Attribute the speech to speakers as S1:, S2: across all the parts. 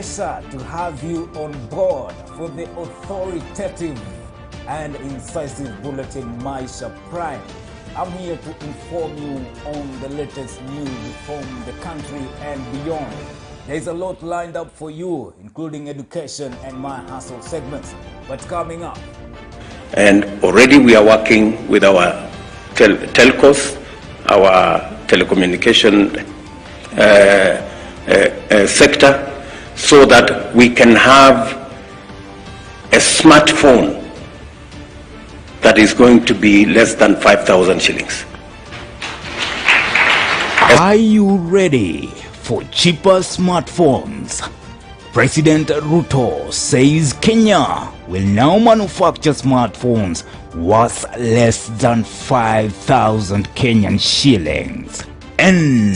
S1: pleasure to have you on board for the authoritative and incisive bulletin Maisha Prime. I'm here to inform you on the latest news from the country and beyond. There's a lot lined up for you, including education and my hustle segments. But coming up.
S2: And already we are working with our telcos, our telecommunication sector, so that we can have a smartphone that is going to be less than 5,000 shillings.
S1: Are you ready for cheaper smartphones? President Ruto says Kenya will now manufacture smartphones worth less than 5,000 Kenyan shillings. And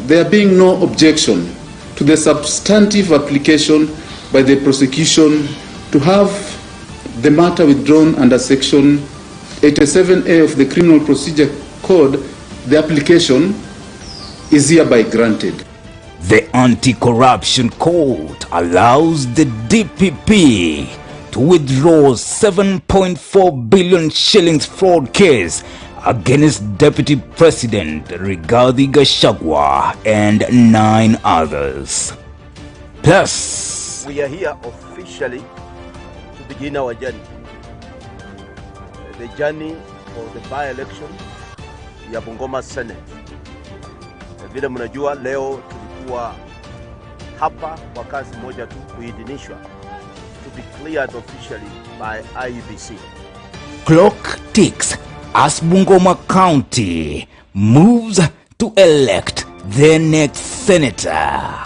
S3: there being no objection to the substantive application by the prosecution to have the matter withdrawn under Section 87A of the Criminal Procedure Code, the application is hereby granted.
S1: The Anti-Corruption Court allows the DPP to withdraw 7.4 billion shillings fraud case against Deputy President Rigathi Gachagua and 9 others. Plus,
S4: we are here officially to begin our journey. The journey for the by-election ya Bungoma Senate. Vile mnajua leo tulikuwa hapa kwa kazi moja tu, kuidhinishwa to be cleared officially by IEBC.
S1: Clock ticks as Bungoma County moves to elect their next senator.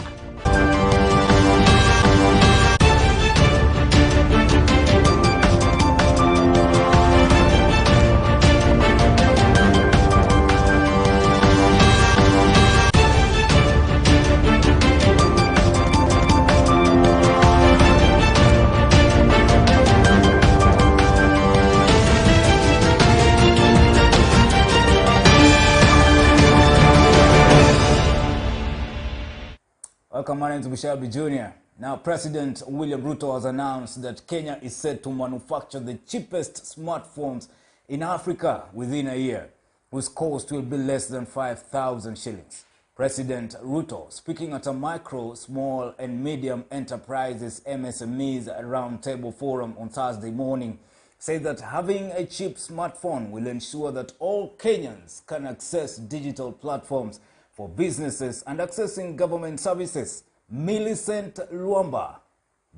S1: Welcome, my name is Bishabi Jr. Now, President William Ruto has announced that Kenya is set to manufacture the cheapest smartphones in Africa within a year, whose cost will be less than 5,000 shillings. President Ruto, speaking at a micro, small and medium enterprises MSMEs roundtable forum on Thursday morning, said that having a cheap smartphone will ensure that all Kenyans can access digital platforms for businesses and accessing government services. Millicent Luamba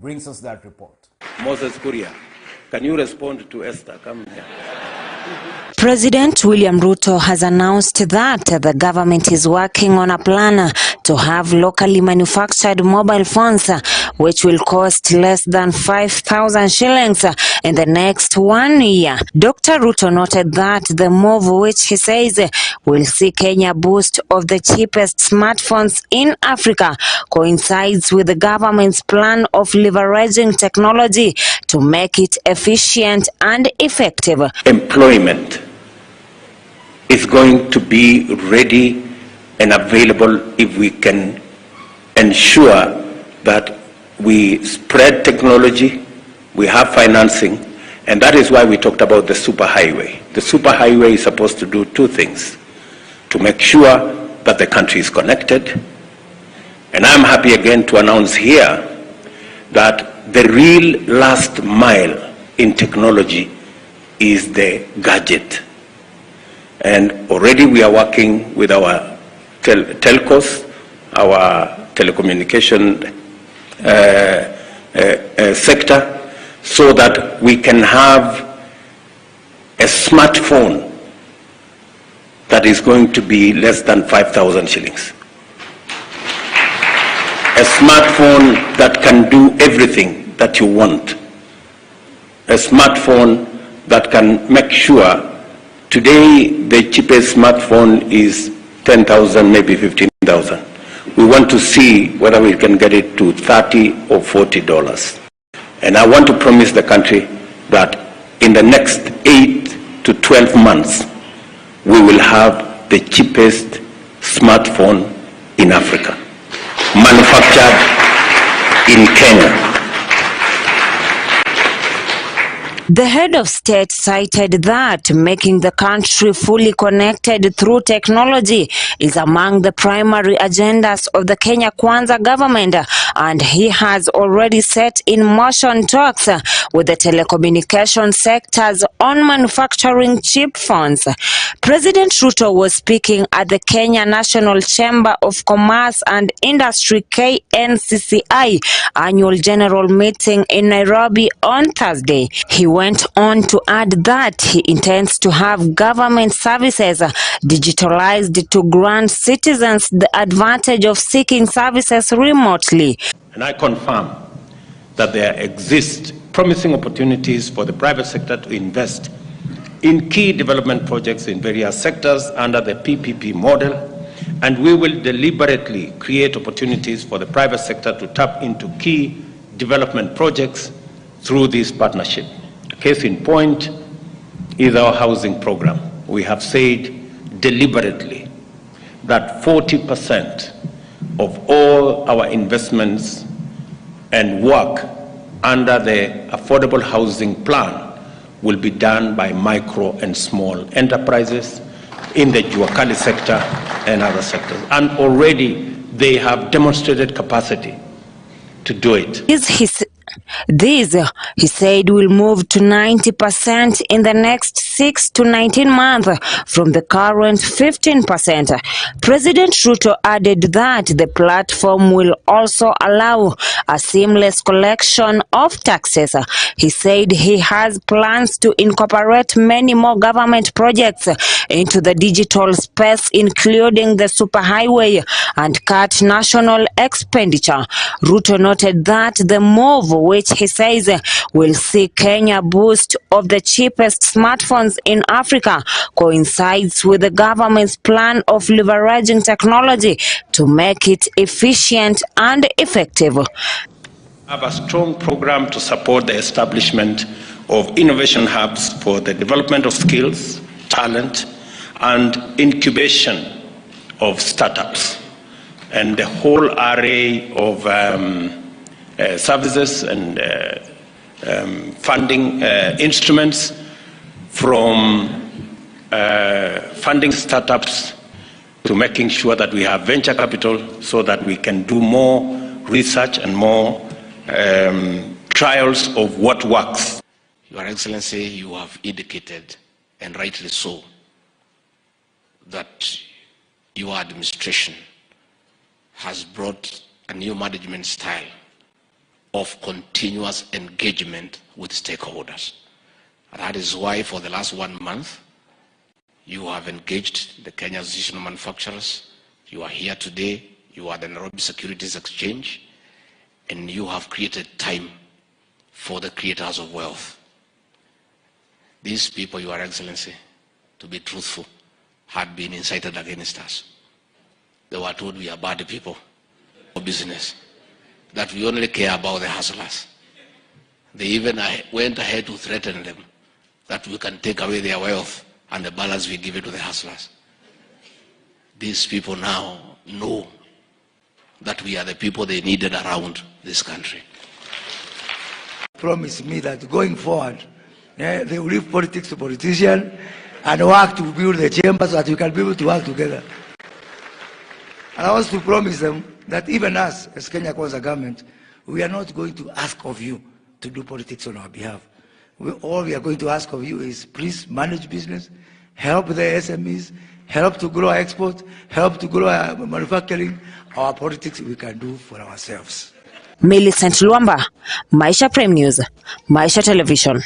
S1: brings us that report.
S2: Moses Kuria, can you respond to Esther? Come here.
S5: President William Ruto has announced that the government is working on a plan to have locally manufactured mobile phones which will cost less than 5,000 shillings in the next 1 year. Dr. Ruto noted that the move, which he says will see Kenya boost of the cheapest smartphones in Africa, coincides with the government's plan of leveraging technology to make it efficient and effective.
S2: Employment is going to be ready and available if we can ensure that we spread technology, we have financing, and that is why we talked about the superhighway. The superhighway is supposed to do 2 things: to make sure that the country is connected, and I'm happy again to announce here that the real last mile in technology is the gadget. And already we are working with our telcos, our telecommunication sector, so that we can have a smartphone that is going to be less than 5,000 shillings. A smartphone that can do everything that you want. A smartphone that can make sure. Today, the cheapest smartphone is 10,000, maybe 15,000. We want to see whether we can get it to $30 or $40. And I want to promise the country that in the next 8 to 12 months, we will have the cheapest smartphone in Africa, manufactured in Kenya.
S5: The head of state cited that making the country fully connected through technology is among the primary agendas of the Kenya Kwanza government, and he has already set in motion talks with the telecommunication sectors on manufacturing chip phones. President Ruto was speaking at the Kenya National Chamber of Commerce and Industry KNCCI annual general meeting in Nairobi on Thursday. He went on to add that he intends to have government services digitalized to grant citizens the advantage of seeking services remotely.
S2: And I confirm that there exist promising opportunities for the private sector to invest in key development projects in various sectors under the PPP model, and we will deliberately create opportunities for the private sector to tap into key development projects through this partnership. Case in point is our housing program. We have said deliberately that 40% of all our investments and work under the affordable housing plan will be done by micro and small enterprises in the Juakali sector and other sectors. And already they have demonstrated capacity to do it.
S5: This, he said, will move to 90% in the next 6 to 19 months from the current 15%. President Ruto added that the platform will also allow a seamless collection of taxes. He said he has plans to incorporate many more government projects into the digital space, including the superhighway, and cut national expenditure. Ruto noted that the move, which he says will see Kenya boost of the cheapest smartphones in Africa, coincides with the government's plan of leveraging technology to make it efficient and effective.
S2: We have a strong program to support the establishment of innovation hubs for the development of skills, talent, and incubation of startups, and the whole array of services and funding instruments, from funding startups to making sure that we have venture capital so that we can do more research and more trials of what works.
S6: Your Excellency, you have indicated, and rightly so, that your administration has brought a new management style of continuous engagement with stakeholders. And that is why for the last 1 month, you have engaged the Kenya Association of Manufacturers. You are here today. You are the Nairobi Securities Exchange, and you have created time for the creators of wealth. These people, Your Excellency, to be truthful, had been incited against us. They were told we are bad people for business, that we only care about the hustlers. They even went ahead to threaten them that we can take away their wealth and the balance we give it to the hustlers. These people now know that we are the people they needed around this country.
S7: Promise me that going forward, they will leave politics to politicians and work to build the chamber so that we can be able to work together. And I want to promise them that even us, as Kenya Kwanza government, we are not going to ask of you to do politics on our behalf. All we are going to ask of you is please manage business, help the SMEs, help to grow our export, help to grow our manufacturing. Our politics we can do for ourselves.
S5: Millicent Luamba, Maisha Prime News, Maisha Television.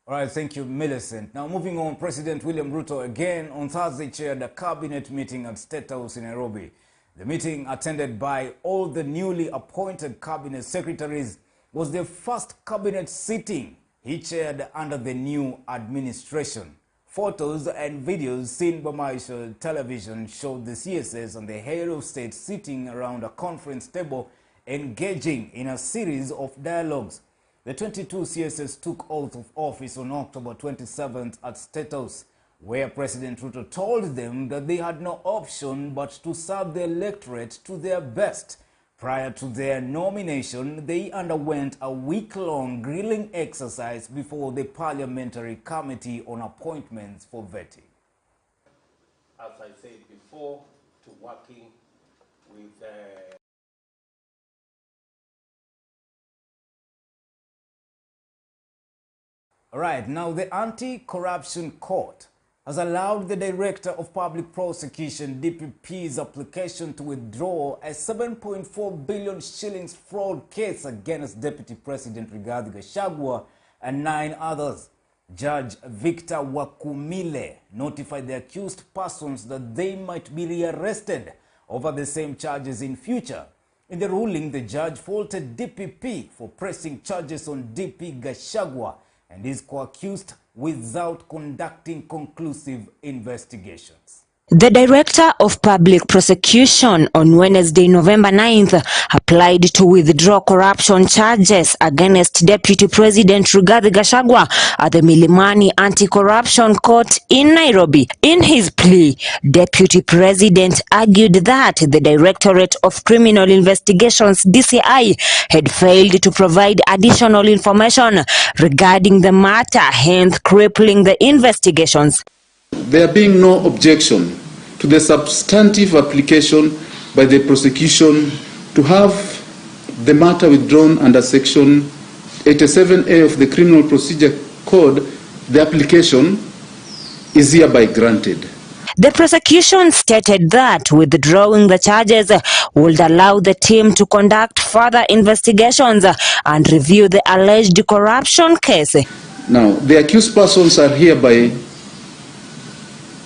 S1: All right, thank you, Millicent. Now, moving on, President William Ruto again on Thursday chaired a cabinet meeting at State House in Nairobi. The meeting, attended by all the newly appointed cabinet secretaries, was the first cabinet sitting he chaired under the new administration. Photos and videos seen by Maisha Television showed the CSS and the head of state sitting around a conference table, engaging in a series of dialogues. The 22 CSS took oath of office on October 27th at State House, where President Ruto told them that they had no option but to serve the electorate to their best. Prior to their nomination, they underwent a week-long grilling exercise before the Parliamentary Committee on Appointments for vetting.
S2: As I said before, to working with
S1: All right, now the Anti-Corruption Court has allowed the Director of Public Prosecution, DPP's application to withdraw a 7.4 billion shillings fraud case against Deputy President Rigathi Gachagua and 9 others. Judge Victor Wakumile notified the accused persons that they might be rearrested over the same charges in future. In the ruling, the judge faulted DPP for pressing charges on DP Gachagua and his co-accused without conducting conclusive investigations.
S5: The Director of Public Prosecution on Wednesday, November 9th, applied to withdraw corruption charges against Deputy President Rigathi Gachagua at the Milimani Anti-Corruption Court in Nairobi. In his plea, Deputy President argued that the Directorate of Criminal Investigations (DCI) had failed to provide additional information regarding the matter, hence crippling the investigations.
S3: There being no objection to the substantive application by the prosecution to have the matter withdrawn under Section 87A of the Criminal Procedure Code, the application is hereby granted.
S5: The prosecution stated that withdrawing the charges would allow the team to conduct further investigations and review the alleged corruption case.
S3: Now, the accused persons are hereby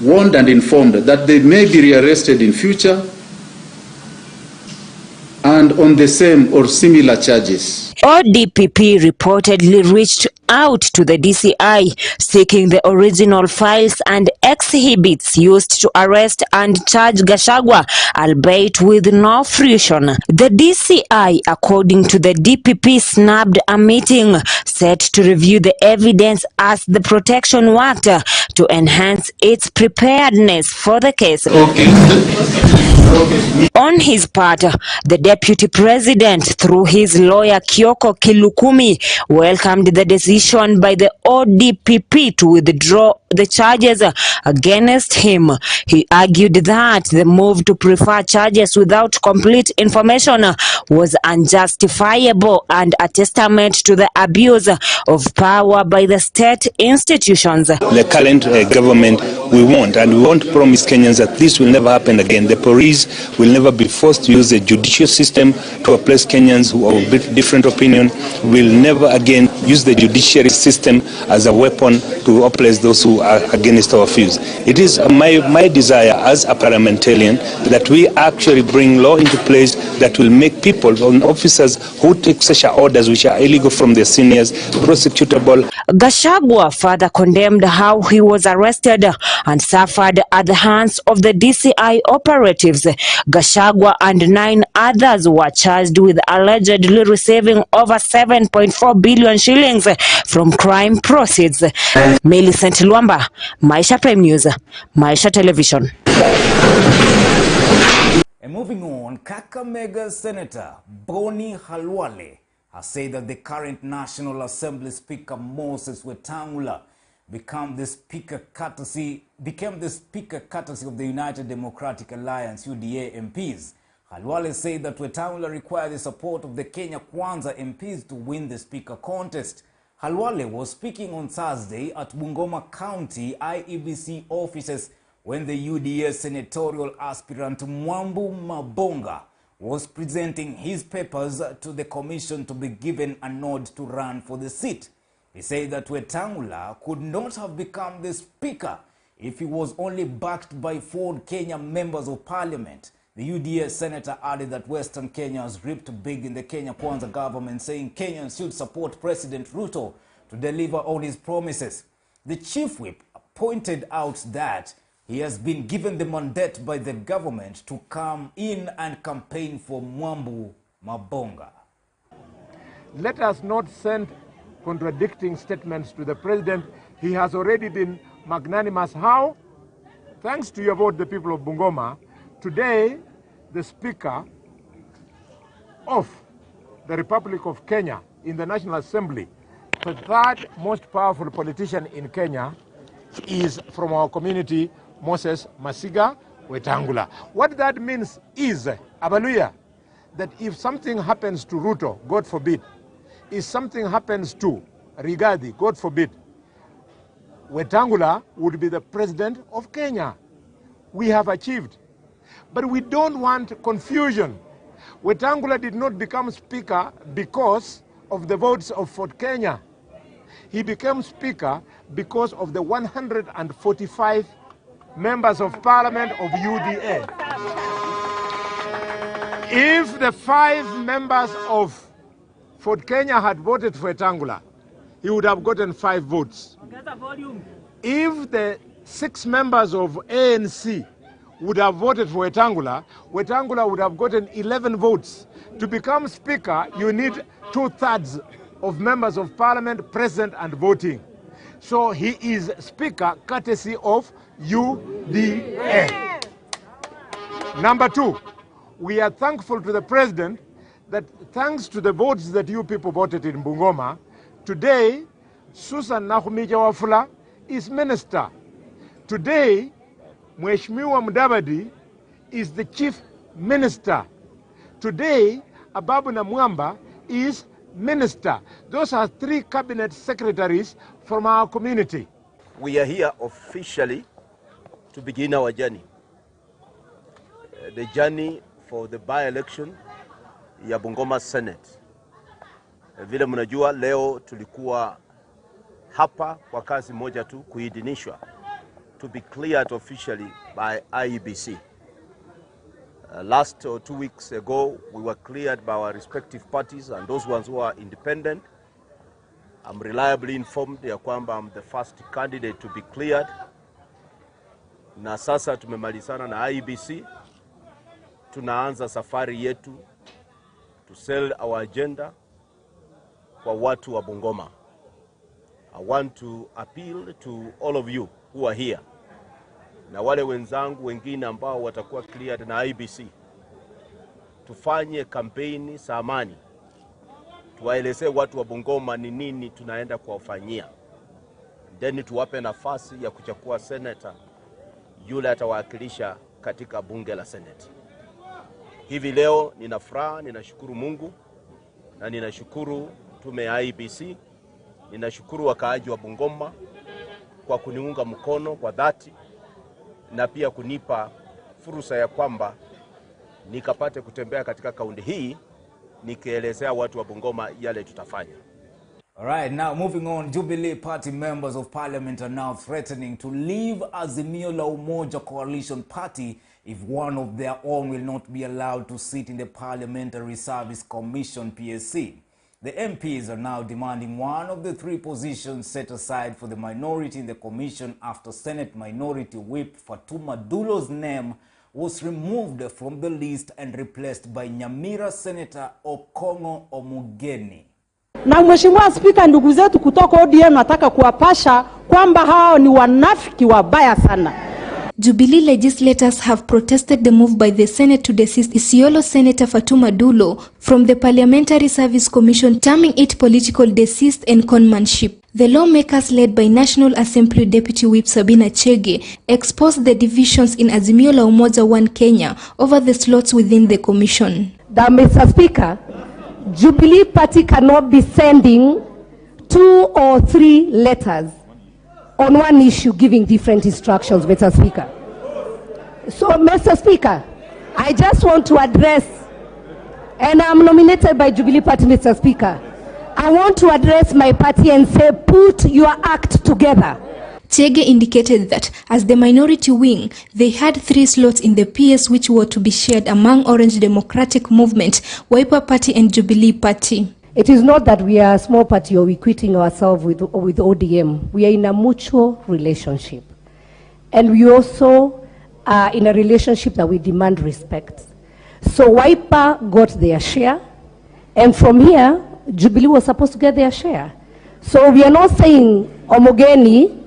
S3: warned and informed that they may be rearrested in future and on the same or similar charges.
S5: ODPP reportedly reached out to the DCI seeking the original files and exhibits used to arrest and charge Gachagua, albeit with no fruition. The DCI, according to the DPP, snapped a meeting set to review the evidence as the protection worked to enhance its preparedness for the case. On his part, the Deputy President, through his lawyer Kioko Kilukumi, welcomed the decision by the ODPP to withdraw the charges against him. He argued that the move to prefer charges without complete information was unjustifiable and a testament to the abuse of power by the state institutions.
S8: The current government we want to promise Kenyans that this will never happen again. The police will never be forced to use the judicial system to oppress Kenyans who are of different opinion. Will never again use the judiciary system as a weapon to oppress those who are against our views. It is my desire as a parliamentarian that we actually bring law into place that will make people, officers who take such orders which are illegal from their seniors, prosecutable.
S5: Gachagua further condemned how he was arrested and suffered at the hands of the DCI operatives. Gachagua and 9 others were charged with allegedly receiving over 7.4 billion shillings from crime proceeds. Millicent Luamba, Maisha Prime News, Maisha Television.
S1: And moving on, Kakamega Senator Boni Khalwale has said that the current National Assembly Speaker Moses Wetangula became the speaker courtesy of the United Democratic Alliance UDA MPs. Khalwale said that Wetangula required the support of the Kenya Kwanza MPs to win the speaker contest. Khalwale was speaking on Thursday at Bungoma County IEBC offices when the UDA senatorial aspirant Mwambu Mabonga was presenting his papers to the commission to be given a nod to run for the seat. He said that Wetangula could not have become the speaker if he was only backed by 4 Kenya members of parliament. The UDA senator added that Western Kenya has ripped big in the Kenya Kwanza government, saying Kenyans should support President Ruto to deliver on his promises. The chief whip pointed out that he has been given the mandate by the government to come in and campaign for Mwambu Mabonga.
S9: Let us not send contradicting statements to the president. He has already been magnanimous. How? Thanks to your vote, the people of Bungoma, today the speaker of the Republic of Kenya in the National Assembly, the third most powerful politician in Kenya is from our community, Moses Masiga Wetangula. What that means is, Abaluya, that if something happens to Ruto, God forbid, if something happens to Rigathi, God forbid, Wetangula would be the president of Kenya. We have achieved. But we don't want confusion. Wetangula did not become speaker because of the votes of Fort Kenya. He became speaker because of the 145 members of parliament of UDA. If the 5 members of Fort Kenya had voted for Wetangula, he would have gotten 5 votes. If the 6 members of ANC would have voted for Wetangula, Wetangula would have gotten 11 votes. To become speaker, you need 2/3 of members of parliament present and voting. So he is speaker courtesy of UDA. Number 2, we are thankful to the president that thanks to the votes that you people voted in Bungoma, today Susan Nakhumija Wafula is minister. Today, Mheshimiwa Mudavadi is the chief minister. Today, Ababu Namwamba is minister. Those are 3 cabinet secretaries from our community.
S4: We are here officially to begin our journey. The journey for the by-election ya Bungoma Senate. Vile mnajua leo tulikuwa hapa kwa kazi moja tu, kuidhinishwa, to be cleared officially by IEBC. Last 2 weeks ago, we were cleared by our respective parties and those ones who are independent. I'm reliably informed ya kwamba I'm the first candidate to be cleared. Na sasa tumemalizana na IEBC. Tunaanza safari yetu to sell our agenda kwa watu wa Bungoma. I want to appeal to all of you who are here, na wale wenzangu wengine ambao watakuwa cleared na IEBC. Tufanye kampeni za amani. Tuwaelezee watu wa Bungoma ni nini tunaenda kuwafanyia. Then tuwape nafasi ya kuchagua senator yule atawakilisha katika bunge la Senate. Hivi leo nina furaha, ninashukuru Mungu na ninashukuru tume ya IEBC, ninashukuru wakaaji wa Bungoma kwa kuniunga mkono kwa dhati na pia kunipa fursa ya kwamba nikapate kutembea katika kaunti hii nikielezea watu wa Bungoma yale tutafanya.
S1: All right, now moving on, Jubilee Party members of parliament are now threatening to leave Azimio la Umoja coalition party if one of their own will not be allowed to sit in the Parliamentary Service Commission PSC. The MPs are now demanding one of the 3 positions set aside for the minority in the commission after Senate Minority Whip Fatuma Dulo's name was removed from the list and replaced by Nyamira Senator Okongo Omugeni.
S10: Na Mheshimiwa Spika, ndugu zetu kutoka ODM nataka kuwapasha kwamba hao ni wanafiki wabaya sana.
S11: Jubilee legislators have protested the move by the Senate to desist Isiolo Senator Fatuma Dulo from the Parliamentary Service Commission, terming it political deceit and conmanship. The lawmakers, led by National Assembly Deputy Whip Sabina Chege, exposed the divisions in Azimio la Umoja 1 Kenya over the slots within the commission.
S10: Mr. Speaker, Jubilee Party cannot be sending 2 or 3 letters on one issue giving different instructions, Mr. Speaker. So, Mr. Speaker, I just want to address, and I'm nominated by Jubilee Party, Mr. Speaker. I want to address my party and say, put your act together.
S11: Chege indicated that as the minority wing, they had 3 slots in the PS which were to be shared among Orange Democratic Movement, Wiper Party and Jubilee Party.
S10: It is not that we are a small party or we quitting ourselves with ODM. We are in a mutual relationship. And we also are in a relationship that we demand respect. So Wiper got their share, and from here, Jubilee was supposed to get their share. So we are not saying Omugeni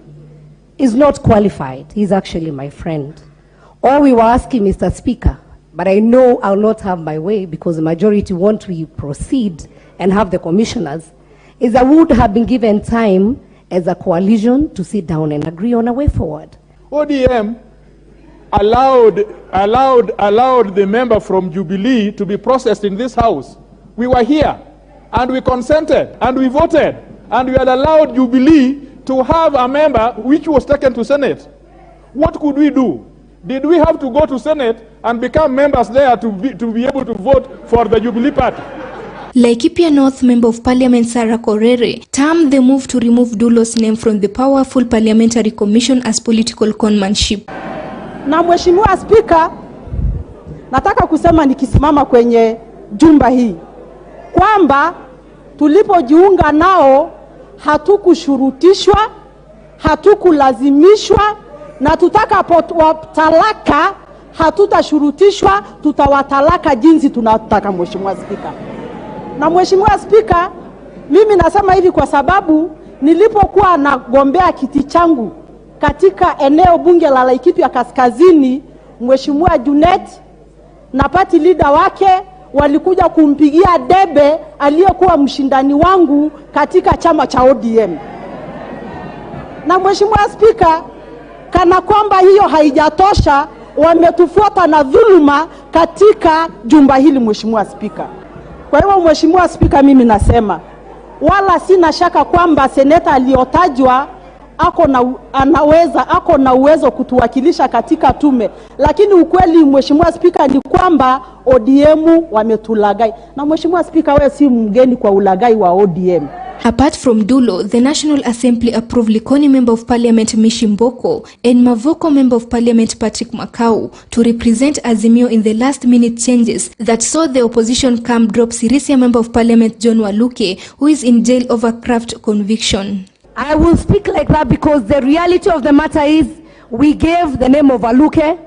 S10: is not qualified. He's actually my friend. All we were asking, Mr. Speaker, but I know I'll not have my way because the majority want we proceed and have the commissioners, is that we would have been given time as a coalition to sit down and agree on a way forward.
S9: ODM allowed the member from Jubilee to be processed in this house. We were here and we consented and we voted and we had allowed Jubilee to have a member which was taken to Senate. What could we do? Did we have to go to Senate and become members there to be able to vote for the Jubilee Party?
S11: Laikipia North Member of Parliament Sarah Korere termed the move to remove Dulo's name from the powerful Parliamentary Commission as political conmanship.
S12: Na Mheshimiwa Spika, nataka kusema nikisimama kwenye jumba hii kwamba tulipojiunga nao hatukushurutishwa, hatukulazimishwa, na tutakapotalaka hatutashurutishwa, tutawatalaka jinsi tunataka. Mheshimiwa Spika. Na Mheshimiwa Spika, mimi nasema hivi kwa sababu nilipokuwa nagombea kiti changu katika eneo bunge la Laikipia Kaskazini, Mheshimiwa Junet na party leader wake walikuja kumpigia debe aliyokuwa mshindani wangu katika chama cha ODM. Na Mheshimiwa Spika, kana kwamba hiyo haijatosha, wametufuata na dhuluma katika jumba hili. Mheshimiwa Spika, kwa hiyo Mheshimiwa Spika, mimi nasema wala sina shaka kwamba seneta aliyotajwa ako na uwezo kutuwakilisha katika tume, lakini ukweli Mheshimiwa Spika ni kwamba ODM wametulagai. Na Mheshimiwa Spika, wewe si mgeni kwa ulagai wa ODM.
S11: Apart from Dulo, the National Assembly approved Likoni Member of Parliament Mishi Mboko and Mavoko Member of Parliament Patrick Makau to represent Azimio in the last-minute changes that saw the opposition camp drop Sirisia Member of Parliament John Waluke, who is in jail over craft conviction.
S10: I will speak like that because the reality of the matter is we gave the name of Waluke.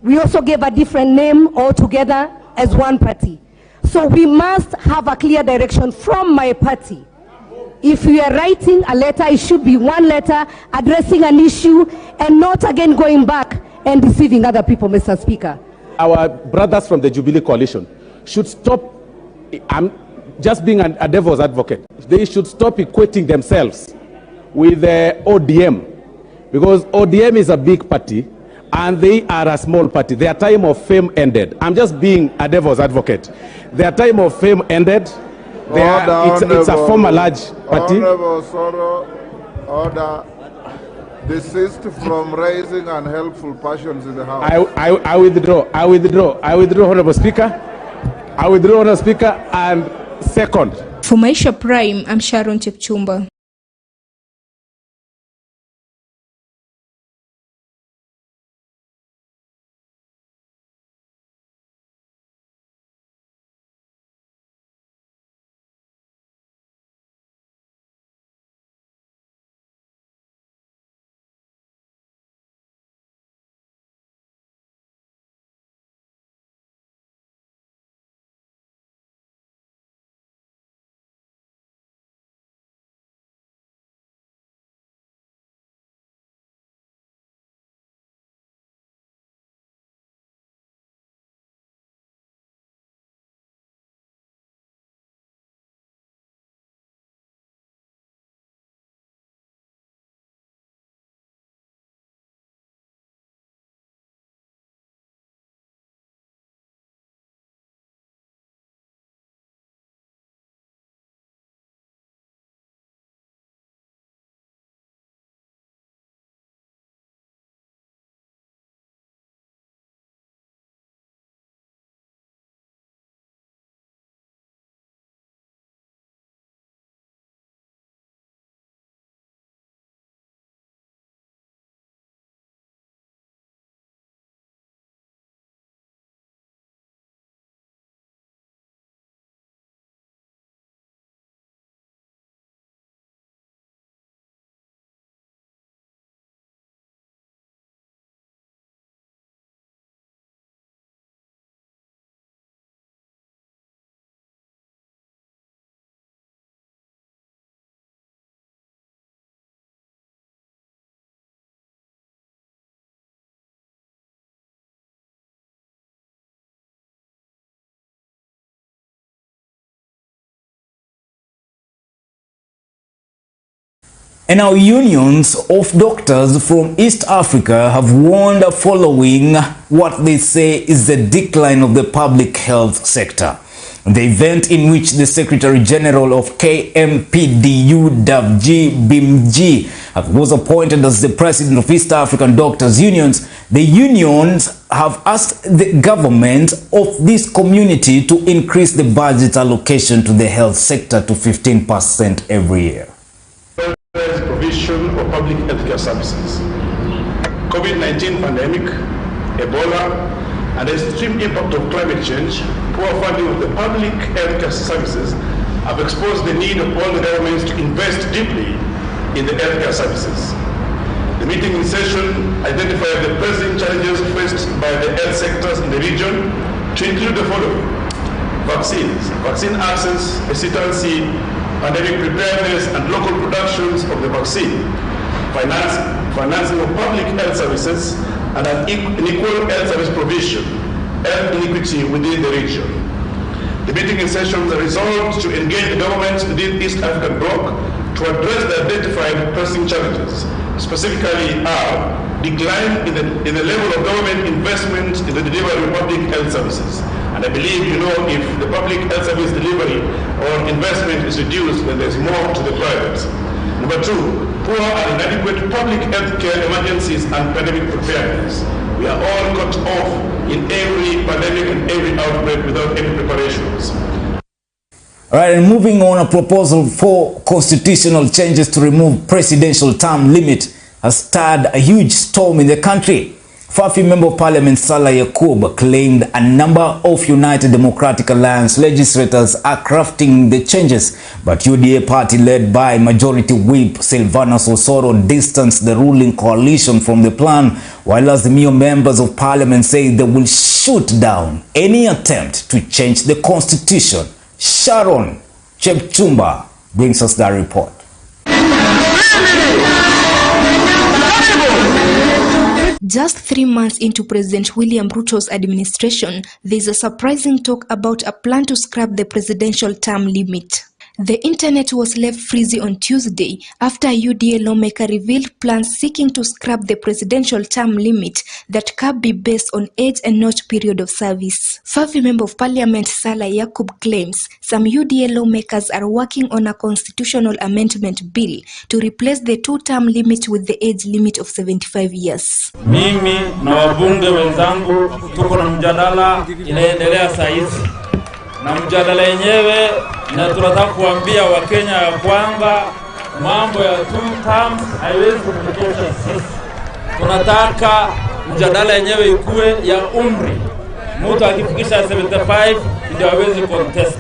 S10: We also gave a different name altogether as one party. So we must have a clear direction from my party. If we are writing a letter, it should be one letter addressing an issue and not again going back and deceiving other people, Mr. Speaker.
S13: Our brothers from the Jubilee Coalition should stop, I'm just being a devil's advocate, they should stop equating themselves with the ODM, because ODM is a big party and they are a small party. Their time of fame ended. I'm just being a devil's advocate. Their time of fame ended. It's a former large party.
S14: Honorable Soro, order. Desist from raising unhelpful passions in the House.
S13: I withdraw. I withdraw, Honorable Speaker. I withdraw, Honorable Speaker. And second.
S11: For Maisha Prime, I'm Sharon Chepchumba.
S1: And now unions of doctors from East Africa have warned following what they say is the decline of the public health sector. The event in which the Secretary General of KMPDU-BIMG was appointed as the president of East African Doctors Unions, the unions have asked the government of this community to increase the budget allocation to the health sector to 15% every year.
S15: Provision of public healthcare services. COVID-19 pandemic, Ebola, and the extreme impact of climate change, poor funding of the public healthcare services have exposed the need of all the governments to invest deeply in the healthcare services. The meeting in session identified the pressing challenges faced by the health sectors in the region to include the following: vaccines, vaccine access, hesitancy, pandemic preparedness and local productions of the vaccine, financing of public health services, and an equal health service provision, health inequity within the region. The meeting in session resolved to engage the governments within East African Bloc to address the identified pressing challenges, specifically decline in the level of government investment in the delivery of public health services. And I believe if the public health service delivery or investment is reduced, then there's more to the private. Number two, poor and inadequate public health care emergencies and pandemic preparedness. We are all cut off in every pandemic and every outbreak without any preparations.
S1: All right, and moving on, a proposal for constitutional changes to remove presidential term limit has stirred a huge storm in the country. Fafi Member of Parliament Salah Yakub claimed a number of United Democratic Alliance legislators are crafting the changes, but UDA party led by Majority Whip Silvanus Osoro distanced the ruling coalition from the plan, while Azimio members of Parliament say they will shoot down any attempt to change the constitution. Sharon Chepchumba brings us that report.
S11: Just 3 months into President William Ruto's administration, there is a surprising talk about a plan to scrap the presidential term limit. The internet was left frizzy on Tuesday after a UDA lawmaker revealed plans seeking to scrap the presidential term limit that can be based on age and not period of service. Fafi Member of Parliament Salah Yakub claims some UDA lawmakers are working on a constitutional amendment bill to replace the two-term limit with the age limit of 75 years.
S16: Mimi na wabunge wenzangu tuko na mjadala inaendelea saizi. Na mjadala yenyewe na tunataka kuambia Wakenya ya kwamba mambo ya two terms haiwezi kutosha sisi. Tunataka mjadala yenyewe ikuwe ya umri. Mtu akifikisha 75 ndio hawezi contest.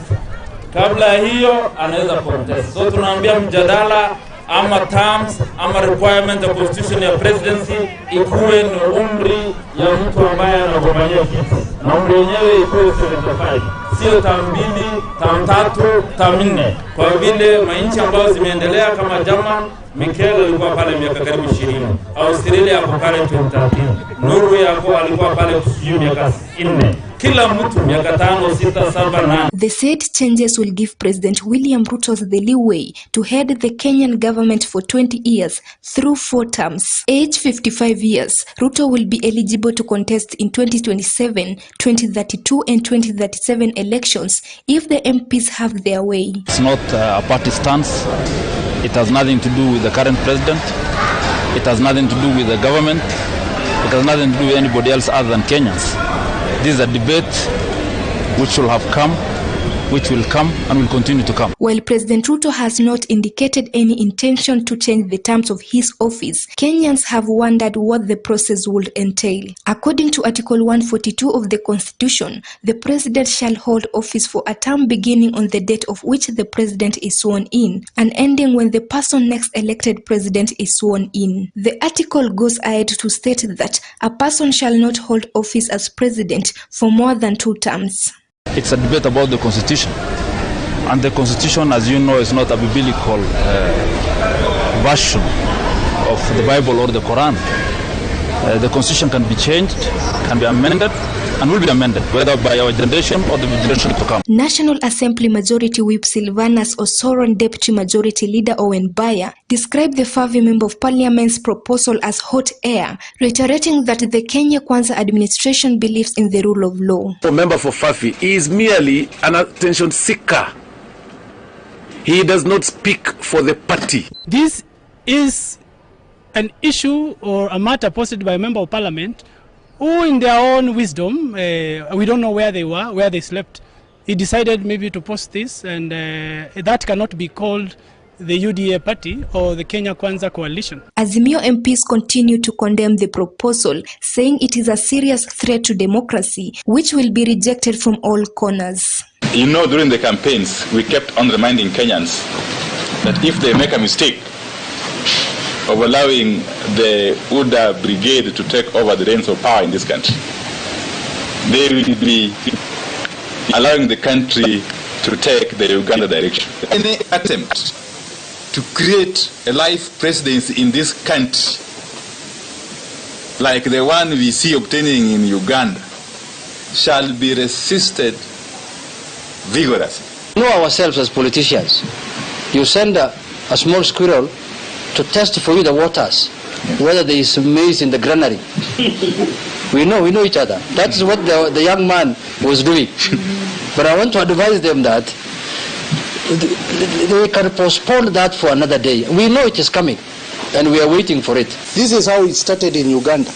S16: Kabla hiyo anaweza contest. So tunaambia mjadala ama terms ama requirement ya constitution ya presidency ikuwe ni umri ya mtu ambaye anagombania kiti. Na umri yenyewe ikuwe 75. Sio term 2, term 3, term 4. Kwa vile mainchi ambayo zimeendelea kama German, Mikel alikuwa pale miaka karibu 20. Australia hapo pale 2013. Norway hapo alikuwa pale miaka 4. Kila mtu miaka 5, 6, 7, 8.
S11: The said changes will give President William Ruto the leeway to head the Kenyan government for 20 years through 4 terms. Age 55 years, Ruto will be eligible to contest in 2027, 2032 and 2037 elections if the MPs have their way.
S17: It's not a party stance. It has nothing to do with the current president. It has nothing to do with the government. It has nothing to do with anybody else other than Kenyans. This is a debate which will have come, which will come and will continue to come.
S11: While President Ruto has not indicated any intention to change the terms of his office, Kenyans have wondered what the process would entail. According to Article 142 of the Constitution, the President shall hold office for a term beginning on the date of which the President is sworn in and ending when the person next elected President is sworn in. The article goes ahead to state that a person shall not hold office as President for more than 2 terms.
S17: It's a debate about the Constitution. And the Constitution, as you know, is not a biblical version of the Bible or the Quran. The Constitution can be changed, can be amended, and will be amended, whether by our generation or the generation to come.
S11: National Assembly Majority Whip Sylvanus Osoro and Deputy Majority Leader Owen Baya described the Favi Member of Parliament's proposal as hot air, reiterating that the Kenya Kwanza administration believes in the rule of law.
S18: The member for Fafi is merely an attention seeker. He does not speak for the party.
S19: This is an issue or a matter posted by a member of parliament who, in their own wisdom, we don't know where they were, where they slept. He decided maybe to post this, and that cannot be called the UDA party or the Kenya Kwanza coalition.
S11: Azimio MPs continue to condemn the proposal, saying it is a serious threat to democracy, which will be rejected from all corners.
S20: You know, during the campaigns, we kept on reminding Kenyans that if they make a mistake of allowing the UDA brigade to take over the reins of power in this country, they will be allowing the country to take the Uganda direction. Any attempt to create a life presidency in this country, like the one we see obtaining in Uganda, shall be resisted vigorously.
S21: We know ourselves as politicians. You send a small squirrel to test for you the waters, whether there is maize in the granary. we know each other. That's what the young man was doing. But I want to advise them that they can postpone that for another day. We know it is coming, and we are waiting for it.
S22: This is how it started in Uganda.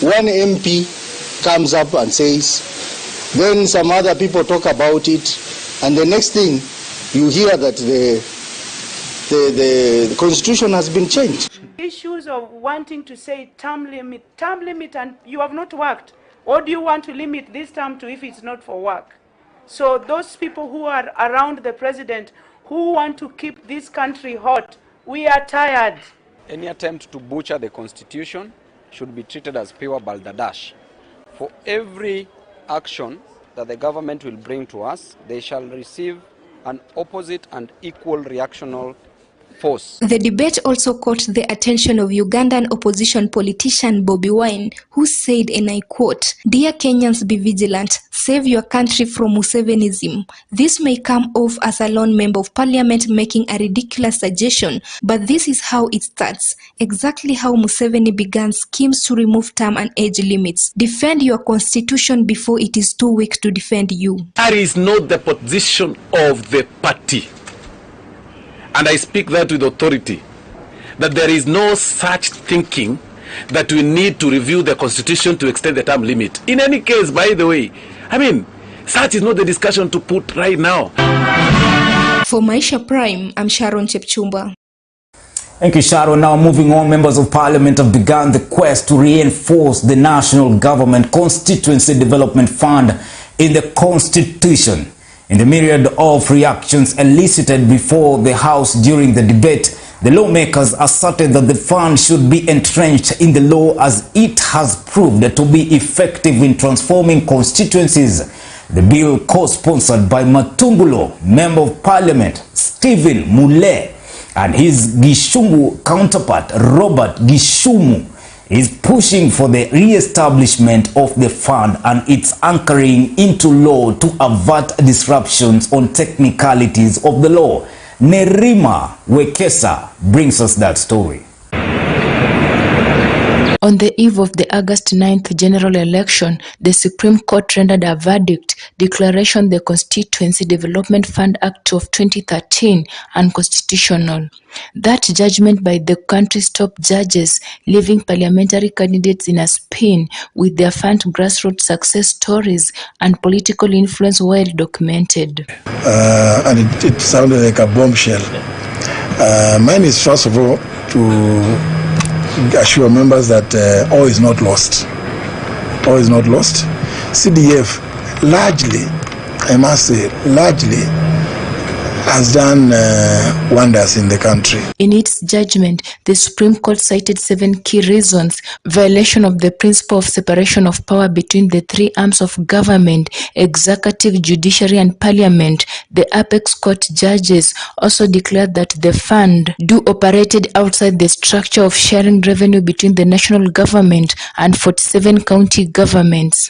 S22: One MP comes up and says, then some other people talk about it, and the next thing you hear that the constitution has been changed.
S23: Issues of wanting to say term limit, and you have not worked. Or do you want to limit this term to if it's not for work? So those people who are around the president who want to keep this country hot, we are tired.
S24: Any attempt to butcher the constitution should be treated as pure balderdash. For every action that the government will bring to us, they shall receive an opposite and equal reactional force.
S11: The debate also caught the attention of Ugandan opposition politician Bobi Wine, who said, and I quote, "Dear Kenyans, be vigilant. Save your country from Musevenism." This may come off as a lone member of parliament making a ridiculous suggestion, but this is how it starts. Exactly how Museveni began schemes to remove term and age limits. Defend your constitution before it is too weak to defend you.
S18: That is not the position of the party. And I speak that with authority, that there is no such thinking that we need to review the constitution to extend the term limit. In any case, by the way, I mean, such is not the discussion to put right now.
S11: For Maisha Prime, I'm Sharon Chepchumba.
S1: Thank you, Sharon. Now moving on, members of parliament have begun the quest to reinforce the national government constituency development fund in the constitution. In the myriad of reactions elicited before the House during the debate, the lawmakers asserted that the fund should be entrenched in the law as it has proved to be effective in transforming constituencies. The bill, co-sponsored by Matumbulo, Member of Parliament Stephen Mule, and his Gishungu counterpart Robert Gishumu, is pushing for the re-establishment of the fund and its anchoring into law to avert disruptions on technicalities of the law. Nerima Wekesa brings us that story.
S25: On the eve of the August 9th general election, the Supreme Court rendered a verdict, declaration the Constituency Development Fund Act of 2013 unconstitutional. That judgment by the country's top judges, leaving parliamentary candidates in a spin with their fund grassroots success stories and political influence well documented.
S26: And it sounded like a bombshell. Mine is, first of all, to assure members that all is not lost. All is not lost. CDF largely, I must say, largely has done wonders in the country.
S25: In its judgment, the Supreme Court cited 7 key reasons: violation of the principle of separation of power between the 3 arms of government, executive, judiciary, and parliament. The apex court judges also declared that the fund operated outside the structure of sharing revenue between the national government and 47 county governments.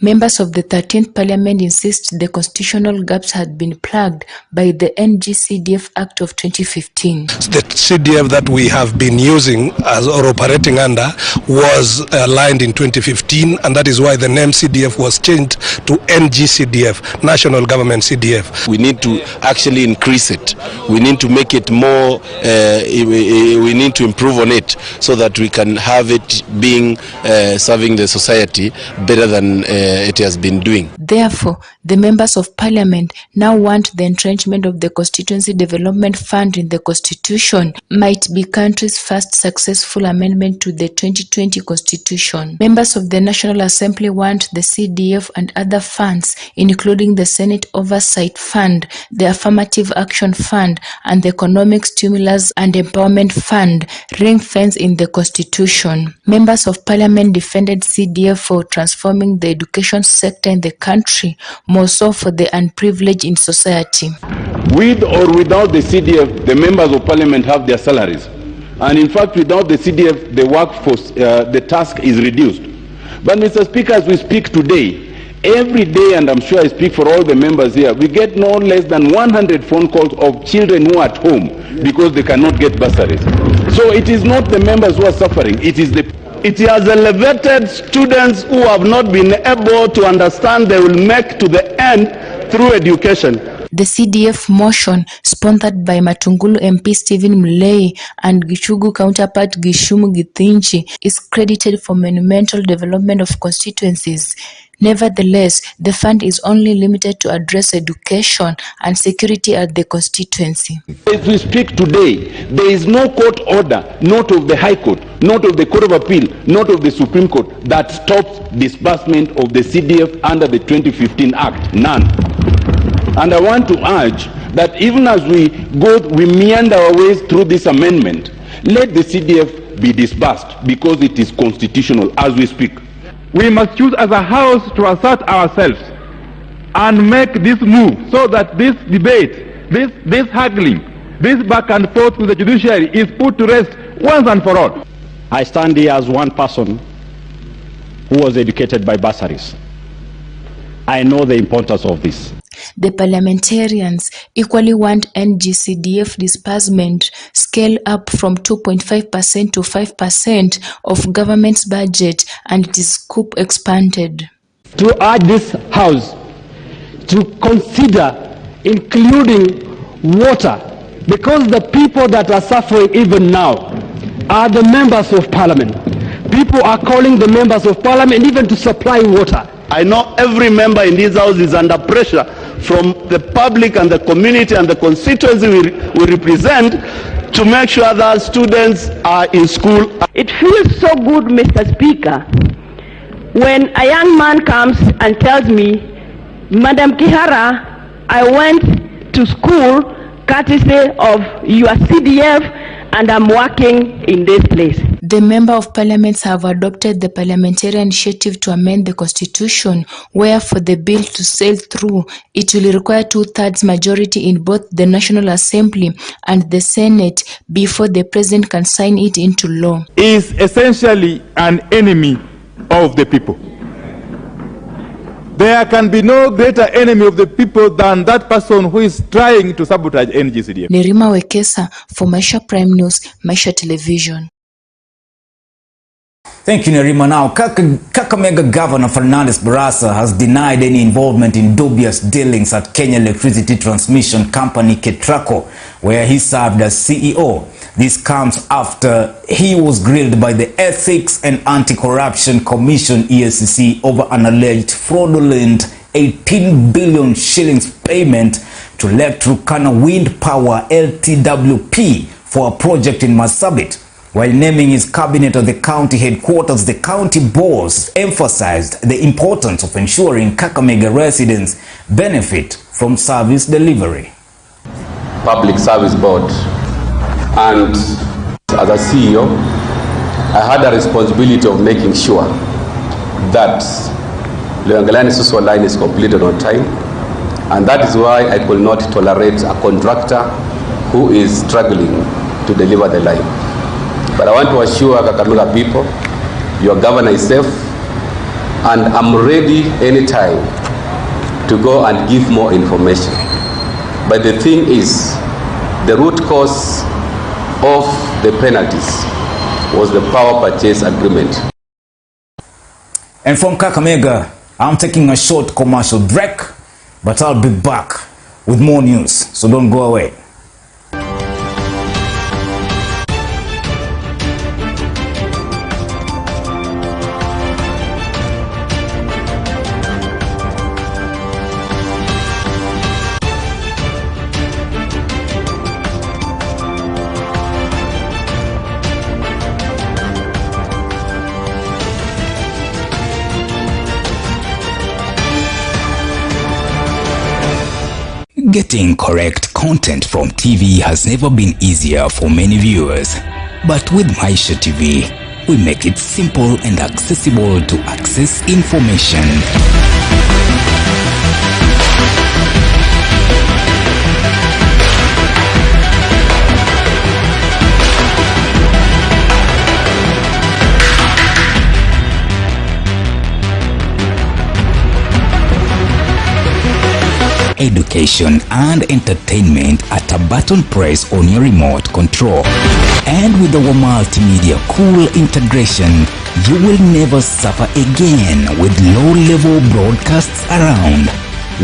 S25: Members of the 13th Parliament insist the constitutional gaps had been plugged by the NGCDF Act of 2015.
S2: The CDF that we have been using or operating under was aligned in 2015, and that is why the name CDF was changed to NGCDF, National Government CDF.
S18: We need to actually increase it. We need to make it more, we need to improve on it so that we can have it being serving the society better than it has been doing.
S25: Therefore, the members of Parliament now want the entrenchment of the Constituency Development Fund in the Constitution might be country's first successful amendment to the 2020 Constitution. Members of the National Assembly want the CDF and other funds, including the Senate Oversight Fund, the Affirmative Action Fund, and the Economic Stimulus and Empowerment Fund, ring-fenced in the Constitution. Members of Parliament defended CDF for transforming the education sector in the country, more so for the unprivileged in society.
S18: With or without the CDF, the members of Parliament have their salaries. And in fact, without the CDF, the workforce, the task is reduced. But Mr. Speaker, as we speak today, every day, and I'm sure I speak for all the members here, we get no less than 100 phone calls of children who are at home because they cannot get bursaries. So it is not the members who are suffering, it is the
S3: It has elevated students who have not been able to understand they will make to the end through education.
S25: The CDF motion, sponsored by Matungulu MP Stephen Mulei and Gichugu counterpart Gishumu Githinji, is credited for monumental development of constituencies. Nevertheless, the fund is only limited to address education and security at the constituency.
S18: As we speak today, there is no court order, not of the High Court, not of the Court of Appeal, not of the Supreme Court, that stops disbursement of the CDF under the 2015 Act. None. And I want to urge that even as we meander our ways through this amendment, let the CDF be disbursed because it is constitutional as we speak.
S5: We must choose as a house to assert ourselves and make this move so that this debate, this haggling, this back and forth with the judiciary is put to rest once and for all.
S6: I stand here as one person who was educated by bursaries. I know the importance of this.
S25: The parliamentarians equally want NGCDF disbursement scale up from 2.5% to 5% of government's budget and its scope expanded.
S6: To urge this House to consider including water, because the people that are suffering even now are the members of Parliament. People are calling the members of Parliament even to supply water.
S3: I know every member in this House is under pressure from the public and the community and the constituency we represent to make sure that students are in school.
S7: It feels so good, Mr. Speaker, when a young man comes and tells me, Madam Kihara, I went to school courtesy of your CDF and I'm working in this place.
S25: The Member of Parliaments have adopted the parliamentary initiative to amend the Constitution, where for the bill to sail through, it will require 2/3 majority in both the National Assembly and the Senate before the President can sign it into law.
S5: Is essentially an enemy of the people. There can be no greater enemy of the people than that person who is trying to sabotage NGCDF.
S25: Nerima Wekesa for Maisha Prime News, Maisha Television.
S1: Thank you, Nerima. Now, Kakamega Governor Fernandes Barasa has denied any involvement in dubious dealings at Kenya Electricity Transmission Company Ketraco, where he served as CEO. This comes after he was grilled by the Ethics and Anti-Corruption Commission EACC over an alleged fraudulent 18 billion shillings payment to Lake Turkana Wind Power LTWP for a project in Marsabit. While naming his cabinet at the county headquarters, the county boss emphasized the importance of ensuring Kakamega residents benefit from service delivery.
S8: Public Service Board, and as a CEO, I had a responsibility of making sure that Leongelani Suswa line is completed on time, and that is why I could not tolerate a contractor who is struggling to deliver the line. But I want to assure Kakamega people, your governor is safe, and I'm ready anytime to go and give more information. But the thing is, the root cause of the penalties was the power purchase agreement.
S1: And from Kakamega, I'm taking a short commercial break, but I'll be back with more news, so don't go away. Getting correct content from TV has never been easier for many viewers. But with Maisha TV, we make it simple and accessible to access information. Education and entertainment at a button press on your remote control. And with our multimedia cool integration, you will never suffer again with low-level broadcasts around.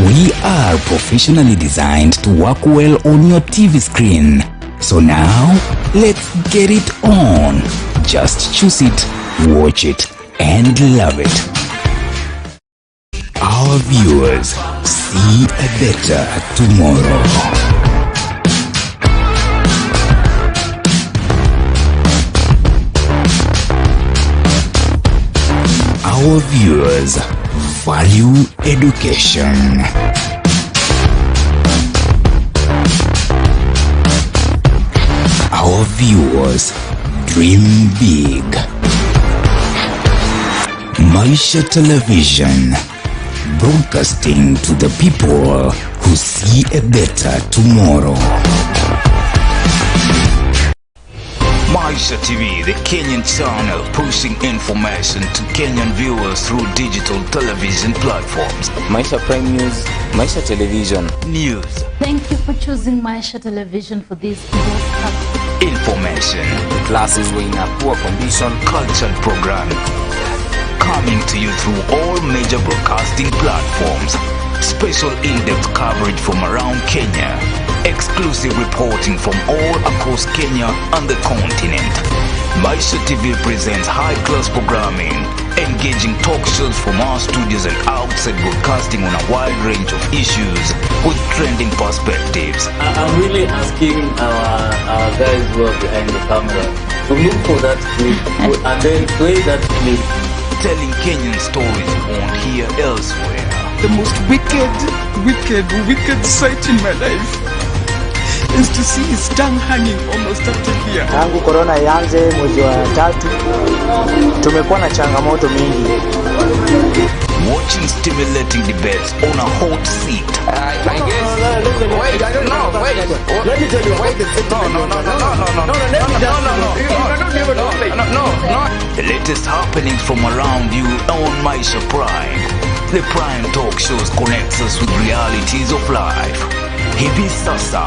S1: We are professionally designed to work well on your TV screen. So now, let's get it on. Just choose it, watch it, and love it. Our viewers, see a better tomorrow. Our viewers value education. Our viewers dream big. Maisha Television, broadcasting to the people who see a better tomorrow. Maisha TV, the Kenyan channel pushing information to Kenyan viewers through digital television platforms.
S4: Maisha Prime News, Maisha Television.
S1: News.
S9: Thank you for choosing Maisha Television for this broadcast.
S1: Information.
S4: The classes were in a poor condition.
S1: Cultural programming. Coming to you through all major broadcasting platforms. Special in-depth coverage from around Kenya. Exclusive reporting from all across Kenya and the continent. Maisha TV presents high-class programming, engaging talk shows from our studios and outside broadcasting on a wide range of issues with trending perspectives.
S10: I'm really asking our guys who are behind the camera to look for that clip and then play that clip.
S1: Telling Kenyan stories you won't hear elsewhere.
S12: The most wicked sight in my life is to see his tongue hanging almost up to here.
S13: Tangu corona ianze mwezi wa 3 tumekuwa na changamoto mingi.
S1: Watching stimulating debates on a hot seat.
S13: I guess. Wait, I don't know. Wait.
S12: Let me tell you. Wait.
S13: No.
S1: The latest happenings from around you on Maisha Prime. The Prime talk shows connects us with realities of life. Hivi sasa,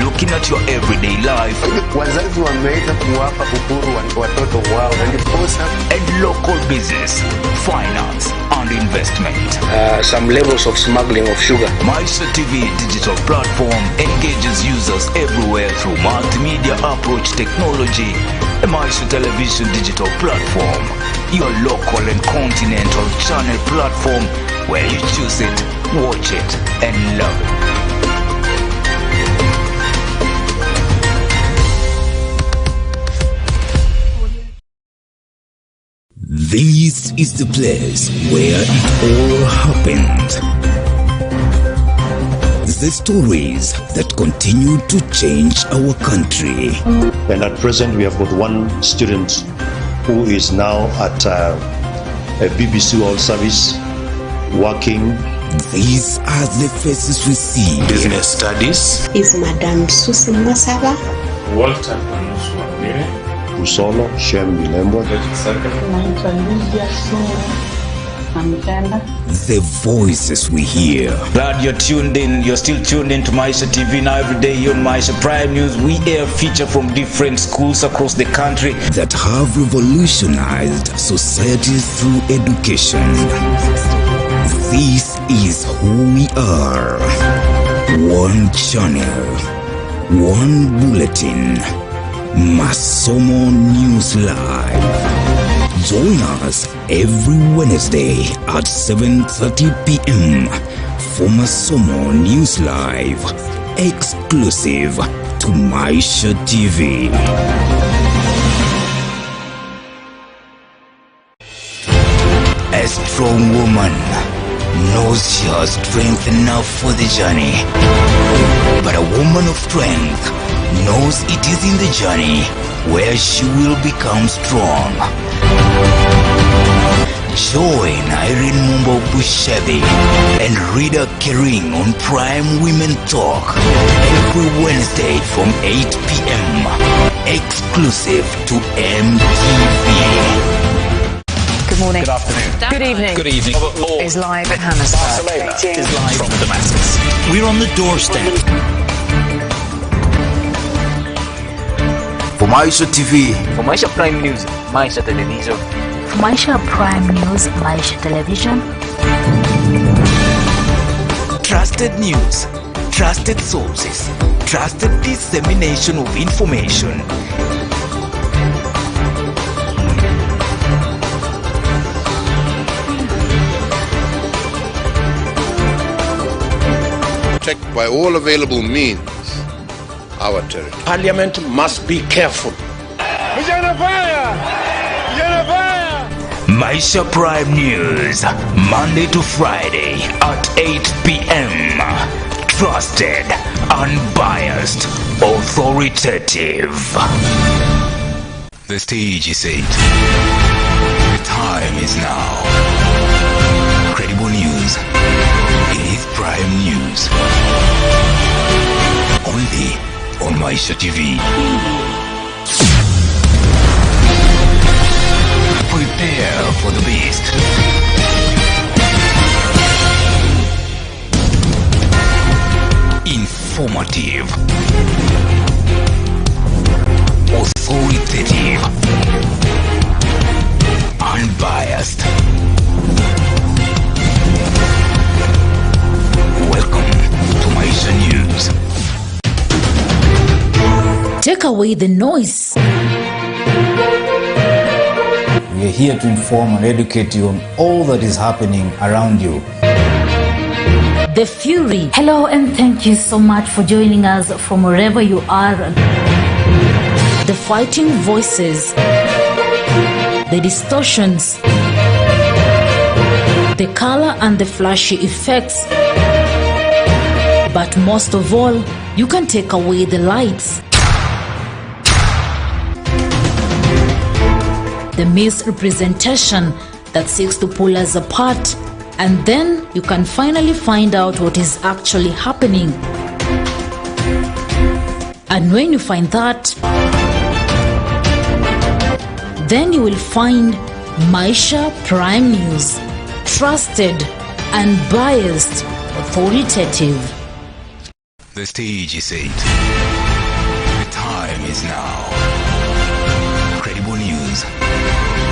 S1: looking at your everyday life.
S13: Wazazi wameweza kuwapa uhuru watoto wao na ndiposa.
S1: And local business, finance and investment.
S13: Some levels of smuggling of sugar.
S1: Maisha TV digital platform engages users everywhere through multimedia approach technology. A Maisha Television digital platform, your local and continental channel platform where you choose it, watch it, and love it. This is the place where it all happened. The stories that continue to change our country.
S14: And at present, we have got one student who is now at a BBC World Service working.
S1: These are the faces we see.
S14: Business studies.
S27: Is Madame Susi Masaba.
S14: Walter Usolo, Shem Bilembwa.
S15: The voices we hear.
S16: Glad you're tuned in. You're still tuned in to Maisha TV. Now every day here on Maisha Prime News, we air feature from different schools across the country
S15: that have revolutionized societies through education. This is who we are. One channel, one bulletin. Masomo News Live. Join us every Wednesday at 7:30 p.m. for Masomo News Live, exclusive to Maisha TV. A strong woman knows she has strength enough for the journey, but a woman of strength knows it is in the journey where she will become strong. Join Irene Mumbo Bushebi and Rita Kering on Prime Women Talk every Wednesday from 8 p.m. exclusive to MTV.
S17: Good morning.
S19: Good afternoon.
S17: Good evening.
S19: Good evening.
S17: Is live at Hammersmith.
S19: Barcelona is live from Damascus.
S15: We're on the doorstep. For Maisha TV.
S4: For Maisha Prime News, Maisha Television.
S9: For Maisha Prime News, Maisha Television.
S15: Trusted news, trusted sources, trusted dissemination of information.
S20: Protect by all available means our territory.
S2: Parliament must be careful.
S15: Maisha Prime News, Monday to Friday at 8 p.m. Trusted, unbiased, authoritative. The stage is set. The time is now. Credible news. It is Prime News. Only on Maisha TV. Prepare for the beast. Informative. Authoritative. Unbiased. Welcome to Maisha News.
S9: Take away the noise.
S1: We are here to inform and educate you on all that is happening around you.
S9: The Fury. Hello and thank you so much for joining us from wherever you are. The fighting voices. The distortions. The color and the flashy effects. But most of all, you can take away the lights. The misrepresentation that seeks to pull us apart, and then you can finally find out what is actually happening. And when you find that, then you will find Maisha Prime News, trusted, unbiased, authoritative.
S15: The stage is set. The time is now. Credible news.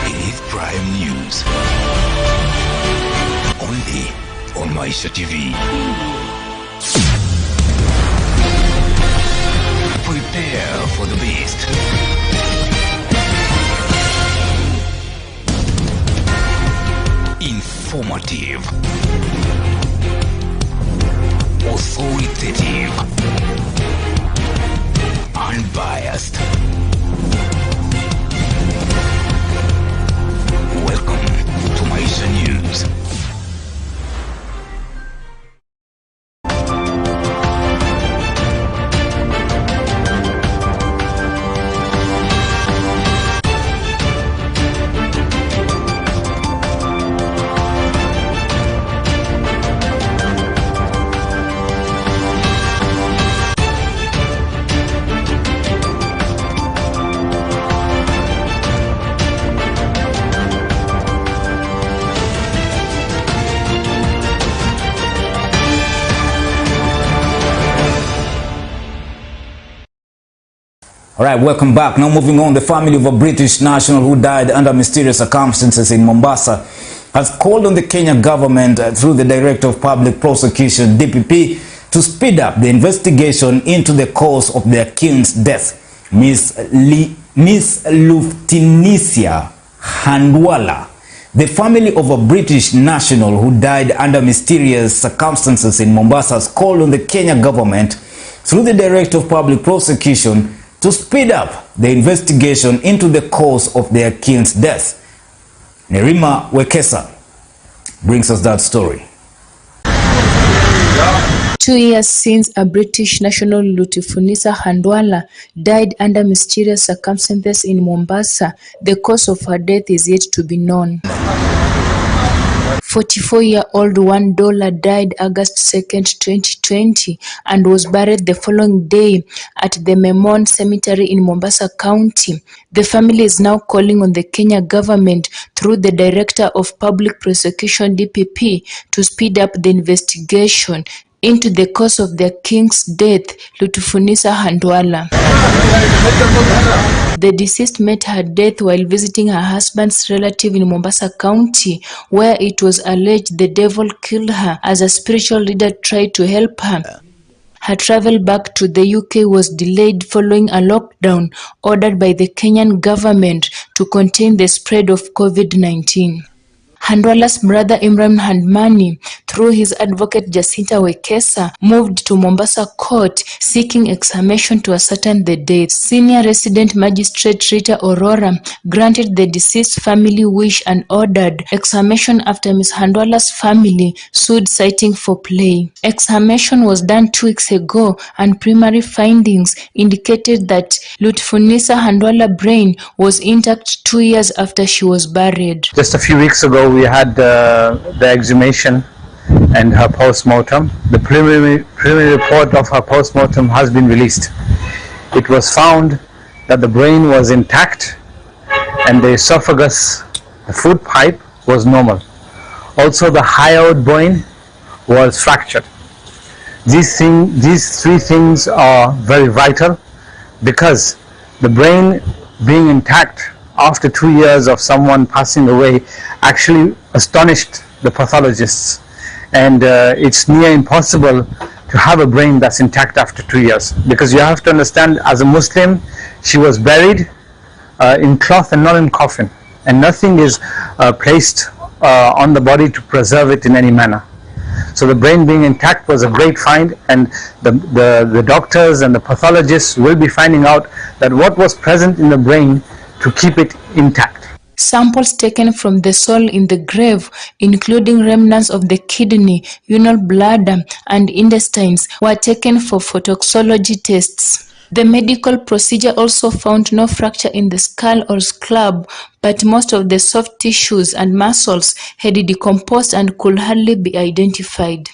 S15: It is Prime News. Only on Maisha TV. Prepare for the beast. Informative. Authoritative. Unbiased. Welcome to Maisha News.
S1: All right, welcome back. Now moving on, the family of a British national who died under mysterious circumstances in Mombasa has called on the Kenya government through the Director of Public Prosecution, DPP, to speed up the investigation into the cause of their king's death, Miss Luftinisia Handwala. The family of a British national who died under mysterious circumstances in Mombasa has called on the Kenya government through the Director of Public Prosecution to speed up the investigation into the cause of their king's death. Nerima Wekesa brings us that story.
S25: 2 years since a British national, Lutfunisa Handwala, died under mysterious circumstances in Mombasa, the cause of her death is yet to be known. 44-year-old Wandola died August 2nd, 2020 and was buried the following day at the Memon Cemetery in Mombasa County. The family is now calling on the Kenya government through the Director of Public Prosecution DPP to speed up the investigation into the cause of their king's death, Lutfunisa Handwala. The deceased met her death while visiting her husband's relative in Mombasa County, where it was alleged the devil killed her as a spiritual leader tried to help her. Her travel back to the UK was delayed following a lockdown ordered by the Kenyan government to contain the spread of COVID-19. Handwala's brother Imran Handmani, through his advocate Jacinta Wekesa, moved to Mombasa court seeking exhumation to ascertain the date. Senior resident magistrate Rita Aurora granted the deceased family wish and ordered exhumation after Ms. Handwala's family sued citing foul play. Exhumation was done 2 weeks ago and primary findings indicated that Lutfunisa Handwala brain was intact 2 years after she was buried.
S13: Just a few weeks ago, we had the exhumation and her post-mortem. The preliminary report of her post-mortem has been released. It was found that the brain was intact and the esophagus, the food pipe, was normal. Also, the hyoid bone was fractured. These three things are very vital because the brain being intact after 2 years of someone passing away actually astonished the pathologists, and it's near impossible to have a brain that's intact after 2 years, because you have to understand, as a Muslim, she was buried in cloth and not in coffin, and nothing is placed on the body to preserve it in any manner. So the brain being intact was a great find, and the doctors and the pathologists will be finding out that what was present in the brain to keep it intact.
S25: Samples taken from the soul in the grave, including remnants of the kidney, renal bladder, and intestines, were taken for photoxology tests. The medical procedure also found no fracture in the skull or scalp, but most of the soft tissues and muscles had decomposed and could hardly be identified.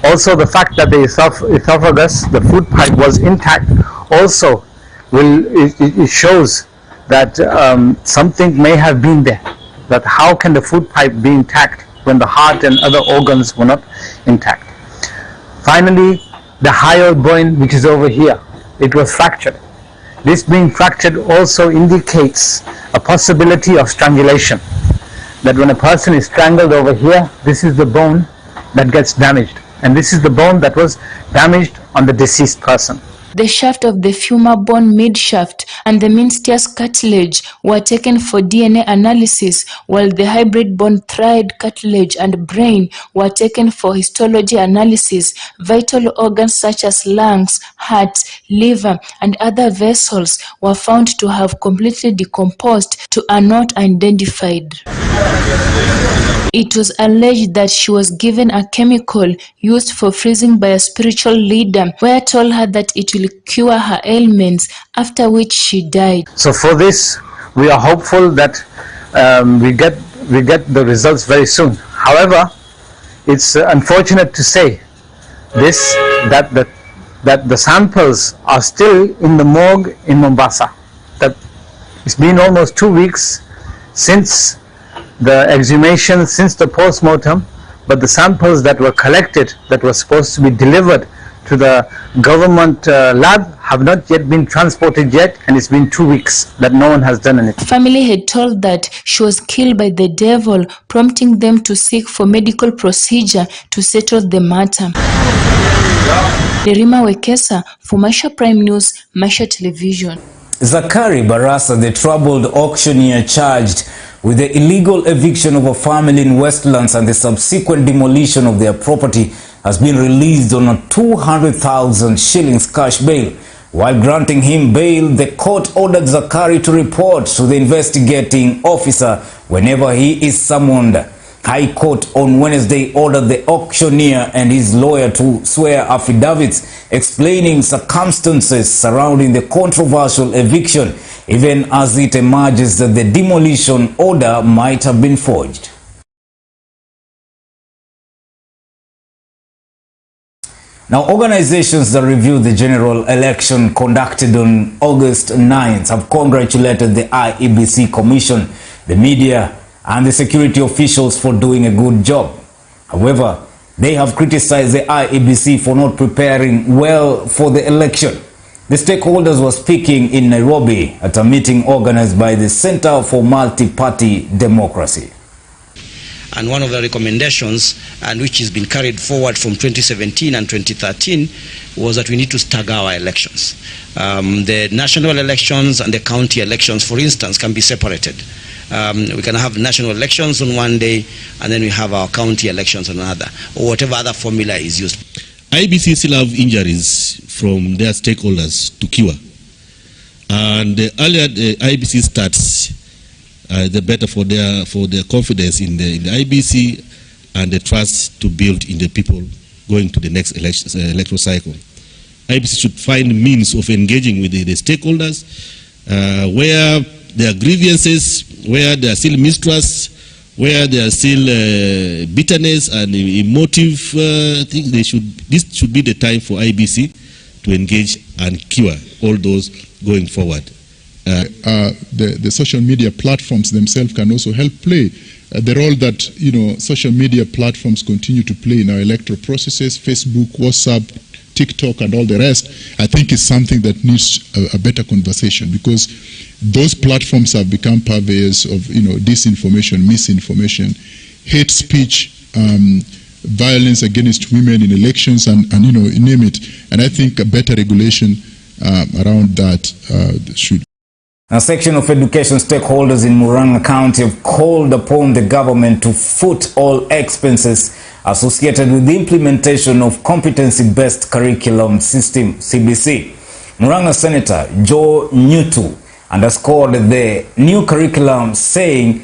S13: Also, the fact that the esophagus, the food pipe, was intact, also it shows that something may have been there. That how can the food pipe be intact when the heart and other organs were not intact? Finally, the hyoid bone, which is over here, it was fractured. This being fractured also indicates a possibility of strangulation. That when a person is strangled over here, this is the bone that gets damaged, and this is the bone that was damaged on the deceased person.
S25: The shaft of the femur bone mid-shaft and the meniscus cartilage were taken for DNA analysis, while the hybrid bone thread cartilage and brain were taken for histology analysis. Vital organs such as lungs, heart, liver, and other vessels were found to have completely decomposed to are not identified. It was alleged that she was given a chemical used for freezing by a spiritual leader, where told her that it will cure her ailments, after which she died.
S13: So for this, we are hopeful that we get the results very soon. However, it's unfortunate to say this, that the samples are still in the morgue in Mombasa. That it's been almost 2 weeks since the exhumation, since the post-mortem, but the samples that were collected, that were supposed to be delivered to the government lab have not yet been transported yet, and it's been 2 weeks that no one has done anything.
S25: Family had told that she was killed by the devil, prompting them to seek for medical procedure to settle the matter. Derima Wekesa for Maisha Prime News, Maisha Television.
S1: Zakari Barasa, the troubled auctioneer charged with the illegal eviction of a family in Westlands and the subsequent demolition of their property, has been released on a 200,000 shillings cash bail. While granting him bail, the court ordered Zakari to report to the investigating officer whenever he is summoned. High Court on Wednesday ordered the auctioneer and his lawyer to swear affidavits explaining circumstances surrounding the controversial eviction, even as it emerges that the demolition order might have been forged. Now, organizations that reviewed the general election conducted on August 9th have congratulated the IEBC Commission, the media, and the security officials for doing a good job. However, they have criticized the IEBC for not preparing well for the election. The stakeholders were speaking in Nairobi at a meeting organized by the Center for Multi-Party Democracy.
S11: And one of the recommendations, and which has been carried forward from 2017 and 2013, was that we need to stagger our elections. The national elections and the county elections, for instance, can be separated. We can have national elections on one day, and then we have our county elections on another, or whatever other formula is used.
S18: IEBC still have injuries from their stakeholders to cure. And the earlier the IEBC starts, the better for their confidence in the IEBC and the trust to build in the people going to the next electoral cycle. IEBC should find means of engaging with the stakeholders where there are grievances, where there are still mistrust, where there are still bitterness and emotive things. This should be the time for IEBC to engage and cure all those going forward.
S21: The social media platforms themselves can also help play the role that social media platforms continue to play in our electoral processes. Facebook, WhatsApp, TikTok, and all the rest, I think is something that needs a better conversation, because those platforms have become purveyors of disinformation, misinformation, hate speech, violence against women in elections, and name it. And I think a better regulation around that should.
S1: A section of education stakeholders in Murang'a County have called upon the government to foot all expenses associated with the implementation of competency-based curriculum system, CBC. Murang'a Senator Joe Nyutu underscored the new curriculum, saying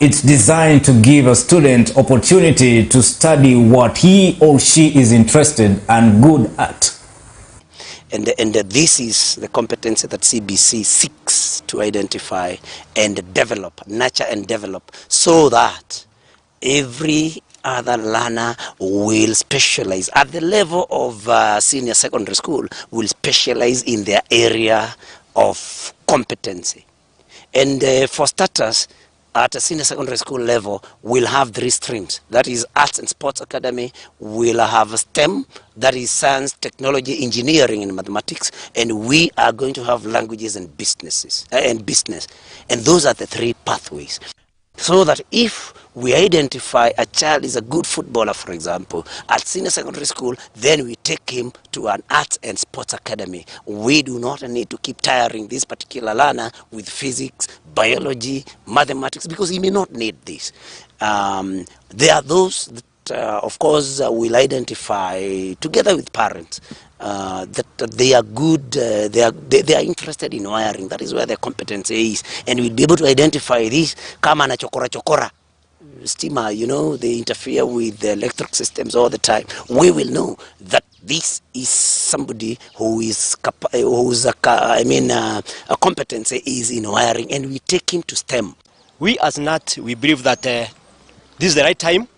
S1: it's designed to give a student opportunity to study what he or she is interested and good at.
S22: And this is the competency that CBC seeks to identify and develop, nurture and develop, so that every other learner will specialize at the level of senior secondary school, will specialize in their area of competency. And for starters, at a senior secondary school level, we'll have 3 streams. That is Arts and Sports Academy. We'll have STEM, that is Science, Technology, Engineering, and Mathematics. And we are going to have Languages and Business. And those are the 3 pathways. So that if we identify a child is a good footballer, for example, at senior secondary school, then we take him to an arts and sports academy. We do not need to keep tiring this particular learner with physics, biology, mathematics, because he may not need this. There are those that, of course, will identify together with parents that they are good, they are interested in wiring. That is where their competency is, and we'll be able to identify this. Kama na chokora steamer, they interfere with the electric systems all the time. We will know that this is somebody whose competency is in wiring, and we take him to STEM.
S23: We as NAT, we believe that this is the right time,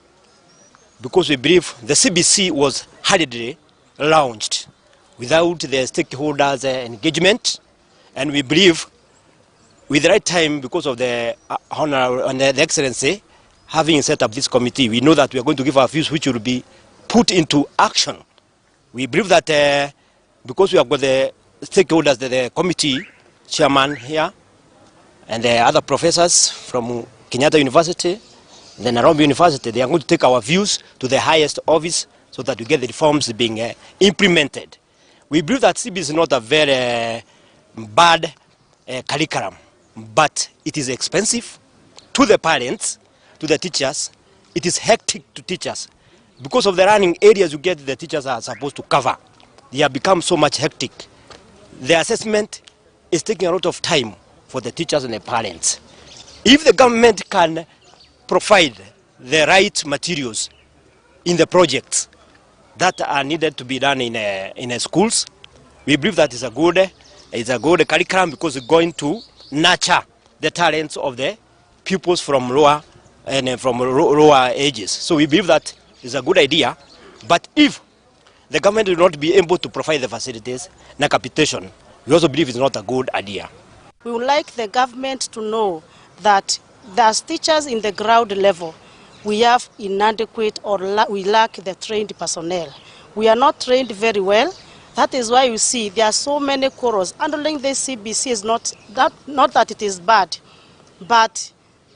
S23: because we believe the CBC was hurriedly launched without the stakeholders' engagement, and we believe with the right time, because of the honor and the excellency having set up this committee, we know that we are going to give our views which will be put into action We believe that because we have got the stakeholders, the committee chairman here, and the other professors from Kenyatta University, the Nairobi University, they are going to take our views to the highest office so that we get the reforms being implemented. We believe that CBC is not a very bad curriculum, but it is expensive to the parents, to the teachers. It is hectic to teachers. Because of the running areas you get, the teachers are supposed to cover. They have become so much hectic. The assessment is taking a lot of time for the teachers and the parents. If the government can provide the right materials in the projects that are needed to be done in schools, we believe that is a good curriculum, because it's going to nurture the talents of the pupils from lower ages. So we believe that is a good idea. But if the government will not be able to provide the facilities, na capitation, we also believe it's not a good idea.
S3: We would like the government to know that as teachers in the ground level, we have inadequate or we lack the trained personnel. We are not trained very well. That is why you see there are so many quarrels. Handling the CBC is not that it is bad, but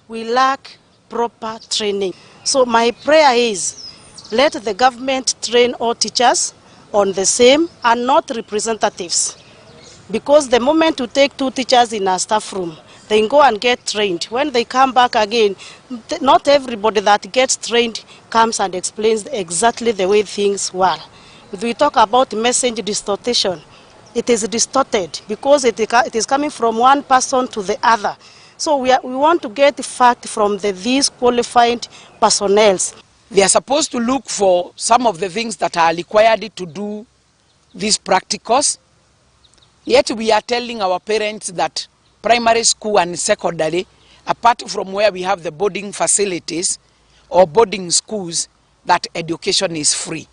S3: we lack proper training. So my prayer is, let the government train all teachers on the same and not representatives. Because the moment you take 2 teachers in a staff room, they go and get trained. When they come back again, not everybody that gets trained comes and explains exactly the way things were. If we talk about message distortion, it is distorted because it is coming from one person to the other. So we want to get the fact from these qualified personnel.
S5: They are supposed to look for some of the things that are required to do these practicals. Yet we are telling our parents that primary school and secondary, apart from where we have the boarding facilities or boarding schools, that education is free.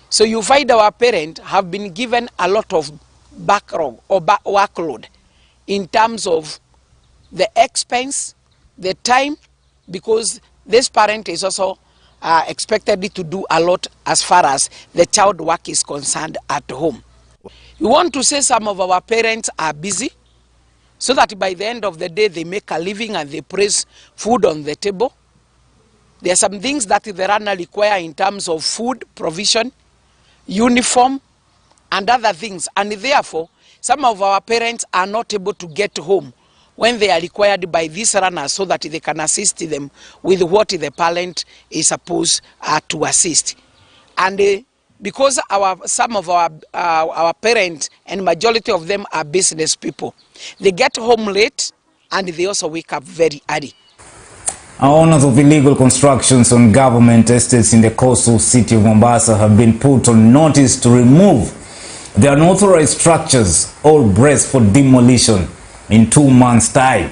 S5: So you find our parents have been given a lot of backlog or workload in terms of the expense, the time, because this parent is also expected to do a lot as far as the child work is concerned at home. We want to say some of our parents are busy so that by the end of the day they make a living and they place food on the table. There are some things that the runner require in terms of food provision, uniform, and other things. And therefore, some of our parents are not able to get home when they are required by these runners so that they can assist them with what the parent is supposed to assist. And because some of our parents, and majority of them are business people, they get home late and they also wake up very early.
S1: Owners of illegal constructions on government estates in the coastal city of Mombasa have been put on notice to remove the unauthorized structures or braced for demolition in 2 months' time.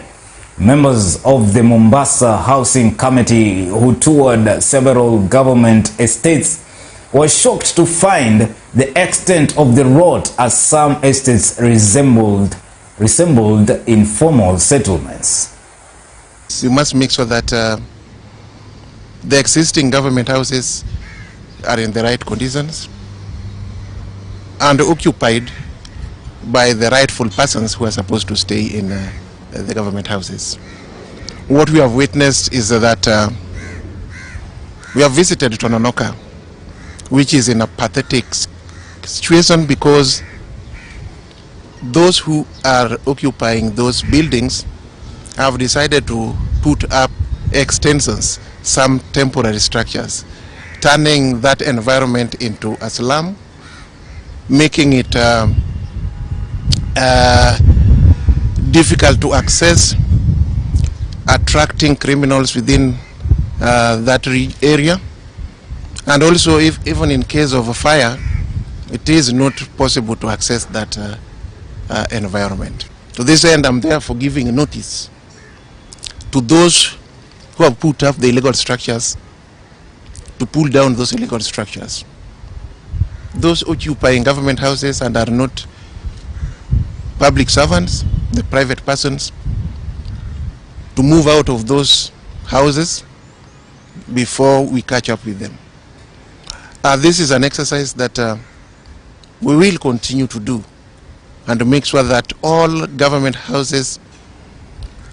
S1: Members of the Mombasa Housing Committee who toured several government estates were shocked to find the extent of the rot, as some estates resembled informal settlements.
S6: You must make sure that the existing government houses are in the right conditions and occupied by the rightful persons who are supposed to stay in the government houses. What we have witnessed is that we have visited Tononoka, which is in a pathetic situation because those who are occupying those buildings have decided to put up extensions, some temporary structures, turning that environment into a slum, making it difficult to access, attracting criminals within that area, and also even in case of a fire, it is not possible to access that environment. To this end, I'm therefore giving a notice to those who have put up the illegal structures to pull down those illegal structures. Those occupying government houses and are not public servants, the private persons, to move out of those houses before we catch up with them. This is an exercise that we will continue to do, and to make sure that all government houses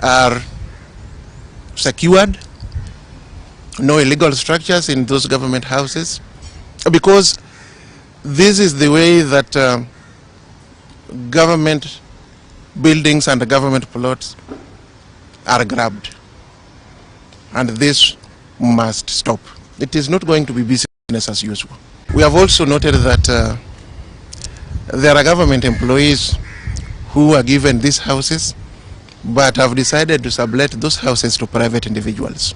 S6: are secured, no illegal structures in those government houses, because this is the way that government buildings and government plots are grabbed, and this must stop. It is not going to be business as usual. We have also noted that there are government employees who are given these houses but have decided to sublet those houses to private individuals.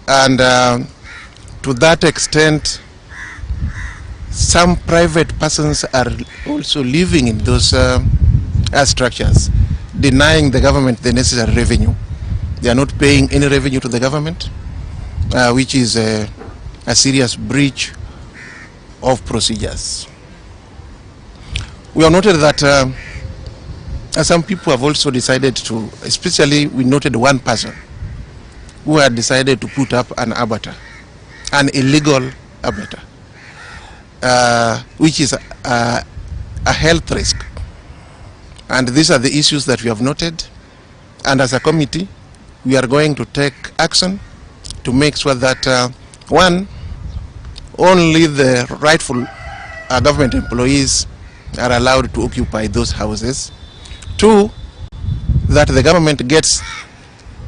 S6: And to that extent, some private persons are also living in those structures, denying the government the necessary revenue. They are not paying any revenue to the government, which is a serious breach of procedures. We have noted that some people have also decided to, especially we noted one person who had decided to put up an abattoir, an illegal abattoir, which is a health risk. And these are the issues that we have noted, and as a committee we are going to take action to make sure that one, only the rightful government employees are allowed to occupy those houses. Two, that the government gets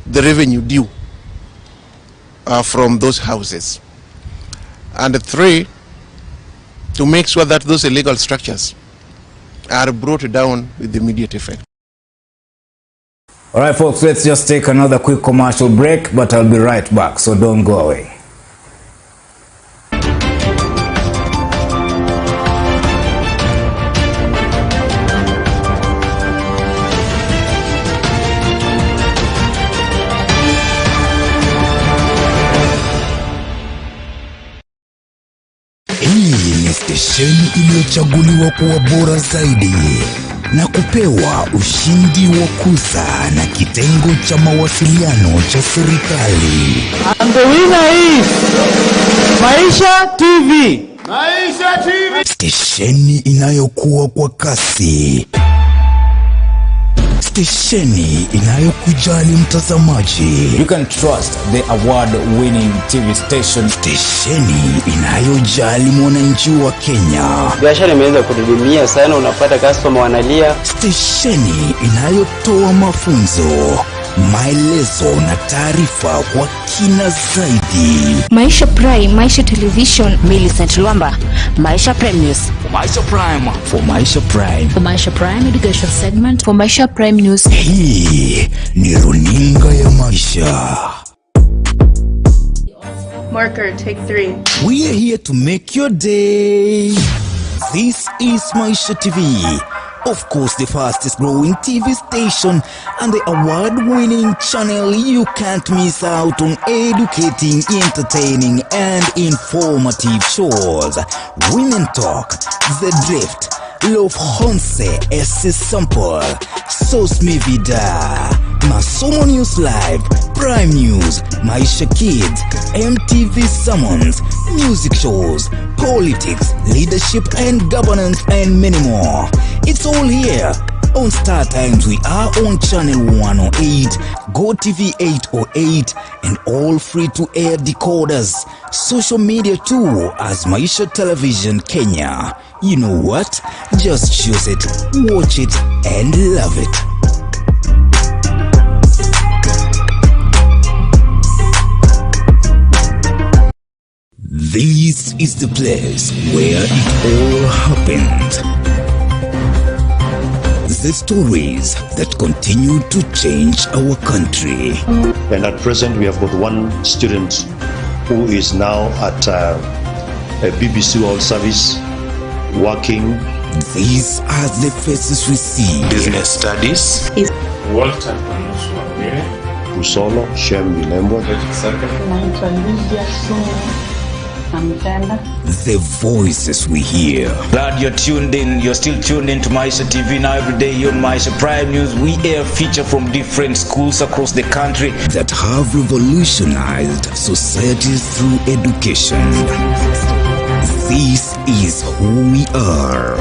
S6: the revenue due from those houses. And three, to make sure that those illegal structures are brought down with immediate effect.
S1: All right, folks, let's just take another quick commercial break, but I'll be right back, so don't go away.
S15: Hii ni stesheni iliyochaguliwa kuwa bora zaidi na kupewa ushindi wa kuza na kitengo cha mawasiliano cha serikali.
S7: And the winner is Maisha TV. Maisha TV.
S15: Stesheni inayokuwa kwa kasi. Stesheni inayokujali mtazamaji.
S1: You can trust the award-winning TV station.
S15: Stesheni inayojali mwananchi wa Kenya.
S8: Biashara imeweza kudidimia sana, unapata customer wanalia.
S15: Stesheni inayotoa mafunzo, maelezo na taarifa kwa kina zaidi.
S10: Maisha Prime, Maisha Television, Millicent Luamba, Maisha Prime News,
S15: Maisha Prime, for Maisha Prime,
S10: for Maisha Prime Education Segment, for Maisha Prime News.
S15: Hii ni runinga ya Maisha.
S12: Marker, take 3.
S15: We are here to make your day. This is Maisha TV. Of course, the fastest growing TV station and the award-winning channel you can't miss out on educating, entertaining and informative shows. Women Talk, The Drift, Love Honse, S Sample, Sos Me Vida, Masomo News Live, Prime News, Maisha Kids, MTV Summons, music shows, politics, leadership and governance and many more. It's all here on StarTimes. We are on channel 108, GOTV 808 and all free-to-air decoders. Social media too as Maisha Television Kenya. You know what? Just choose it, watch it and love it. This is the place where it all happened. The stories that continue to change our country.
S14: And at present we have got one student who is now at a BBC World Service working.
S15: These are the faces we see.
S14: Business studies.
S24: Walter
S14: Pusolo, Shem Vilembwa.
S15: The voices we hear.
S16: Glad you're tuned in. You're still tuned in to Maisha TV. Now every day here on Maisha Prime News, we air feature from different schools across the country
S15: that have revolutionized societies through education. This is who we are.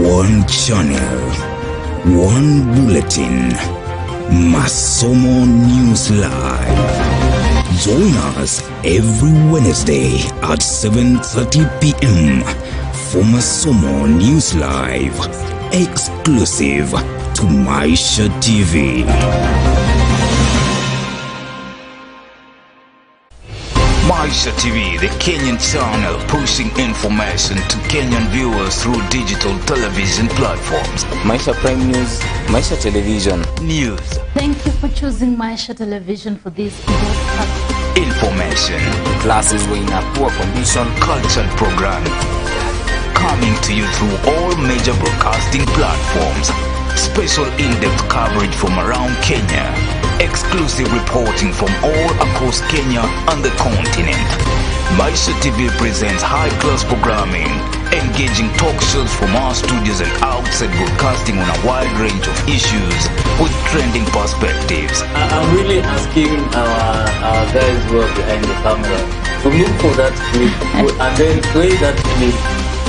S15: One channel, one bulletin. Masomo News Live. Join us every Wednesday at 7:30 p.m. for Masomo News Live, exclusive to Maisha TV.
S4: Maisha TV, the Kenyan channel pushing information to Kenyan viewers through digital television platforms.
S8: Maisha Prime News, Maisha Television.
S4: News.
S9: Thank you for choosing Maisha Television for this broadcast.
S4: Information.
S8: Classes were in a poor condition.
S4: Cultural programming. Coming to you through all major broadcasting platforms. Special in-depth coverage from around Kenya. Exclusive reporting from all across Kenya and the continent. Maisha TV presents high-class programming, engaging talk shows from our studios and outside broadcasting on a wide range of issues with trending perspectives.
S8: I'm really asking our guys who are behind the camera to look for that clip and then play that clip.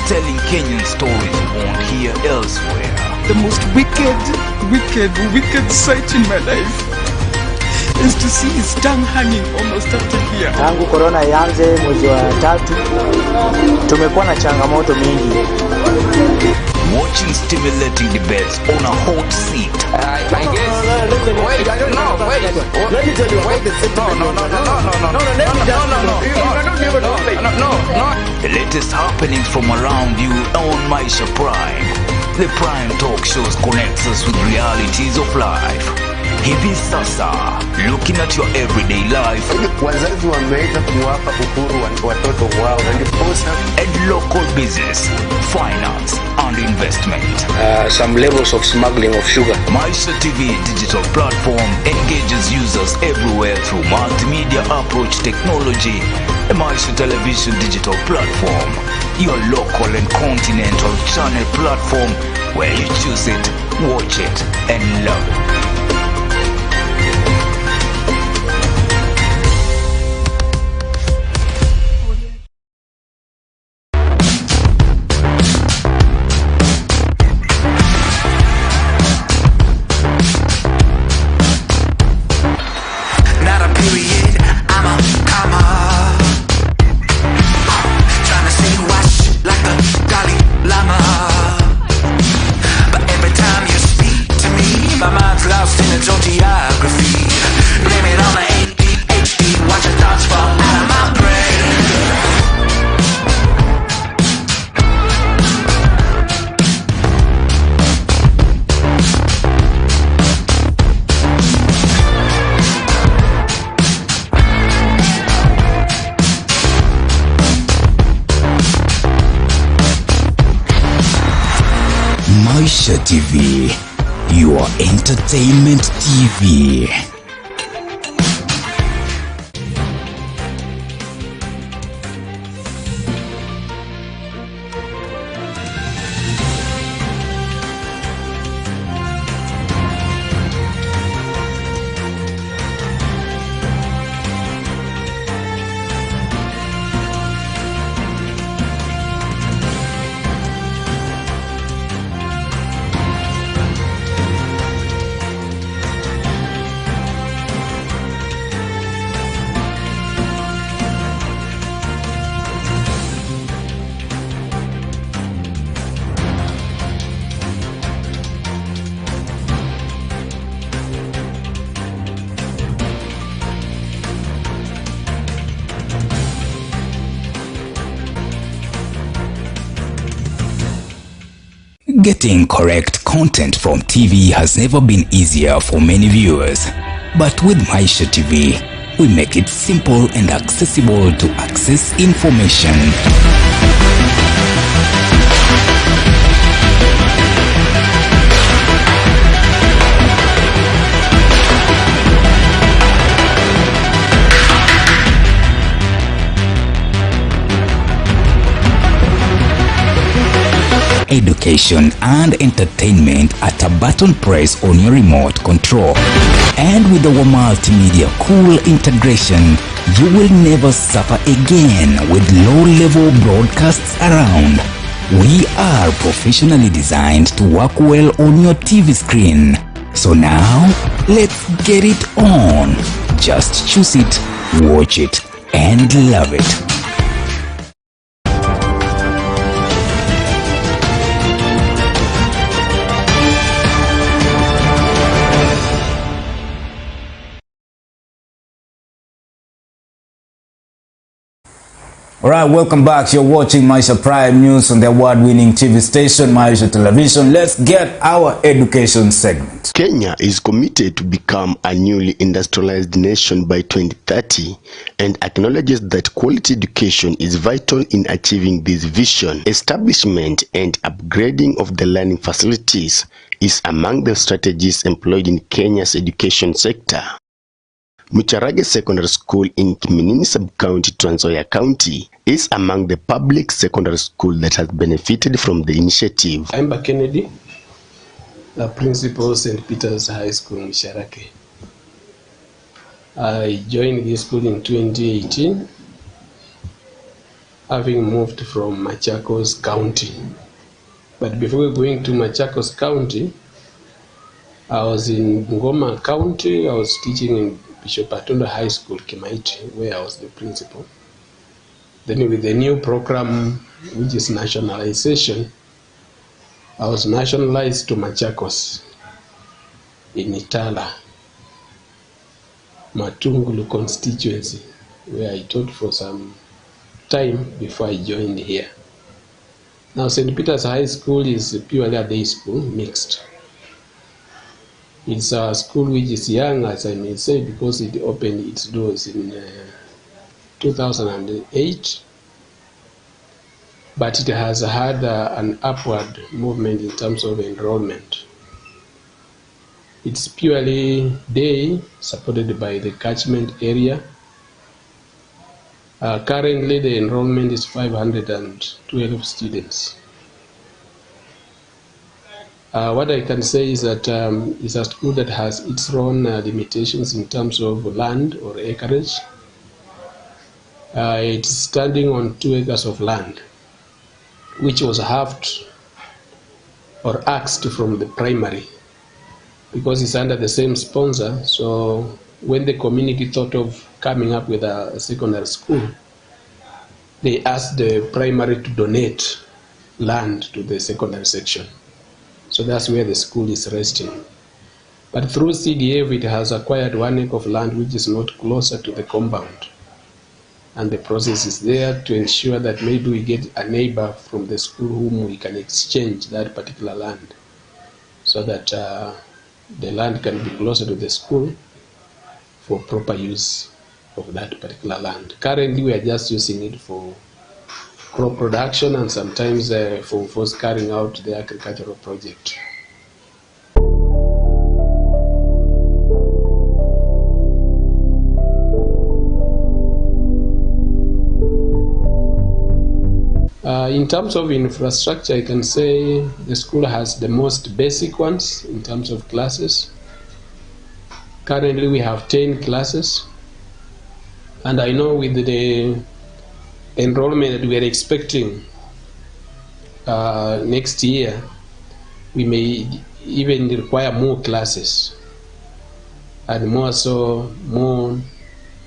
S4: Telling Kenyan stories you won't hear elsewhere.
S5: The most wicked sight in my life is to see his tongue hanging almost up to here.
S7: Tangu corona ianze mwezi wa 3 tumekuwa na changamoto mingi.
S4: Watching stimulating debates on a hot seat.
S5: I guess. Wait, I don't know. Wait. Let me tell you what the No.
S4: The latest happenings from around you on Maisha Prime. The Prime Talk shows connects us with realities of life. Hivi sasa, looking at your everyday life.
S17: Wazazi wameweza kuwapa uhuru watoto wao
S4: and local business, finance and investment.
S8: Some levels of smuggling of sugar.
S4: Maisha TV digital platform engages users everywhere through multimedia approach technology. A Maisha Television digital platform, your local and continental channel platform where you choose it, watch it and love it.
S15: Maisha TV, your entertainment TV. Getting correct content from TV has never been easier for many viewers. But with Maisha TV, we make it simple and accessible to access information. Education and entertainment at a button press on your remote control.
S4: And with our multimedia cool integration, you will never suffer again with low-level broadcasts around. We are professionally designed to work well on your TV screen. So now, let's get it on. Just choose it, watch it, and love it.
S1: Alright, welcome back. You're watching Maisha Prime News on the award-winning TV station Maisha Television. Let's get our education segment.
S2: Kenya is committed to become a newly industrialized nation by 2030 and acknowledges that quality education is vital in achieving this vision. Establishment and upgrading of the learning facilities is among the strategies employed in Kenya's education sector. Mucharage Secondary School in Kiminini Sub-County, Trans Nzoia County is among the public secondary schools that has benefited from the initiative.
S13: I'm Kennedy, the principal St. Peter's High School, Mucharage. I joined this school in 2018, having moved from Machakos County. But before going to Machakos County, I was in Bungoma County. I was teaching in Bishop Atondo High School, Kimaiti, where I was the principal. Then with the new program, which is nationalization, I was nationalized to Machakos in Itala, Matungulu constituency, where I taught for some time before I joined here. Now St. Peter's High School is purely a day school, mixed. It's a school which is young, as I may say, because it opened its doors in 2008. But it has had an upward movement in terms of enrollment. It's purely day, supported by the catchment area. Currently, the enrollment is 512 students. What I can say is that it's a school that has its own limitations in terms of land or acreage. It's standing on 2 acres of land, which was halved or axed from the primary because it's under the same sponsor. So when the community thought of coming up with a secondary school, they asked the primary to donate land to the secondary section. So that's where the school is resting. But through CDF, it has acquired 1 acre of land which is not closer to the compound. And the process is there to ensure that maybe we get a neighbor from the school whom we can exchange that particular land so that the land can be closer to the school for proper use of that particular land. Currently, we are just using it for crop production and sometimes for carrying out the agricultural project. In terms of infrastructure, I can say the school has the most basic ones in terms of classes. Currently, we have 10 classes, and I know with the enrollment that we are expecting next year, we may even require more classes and more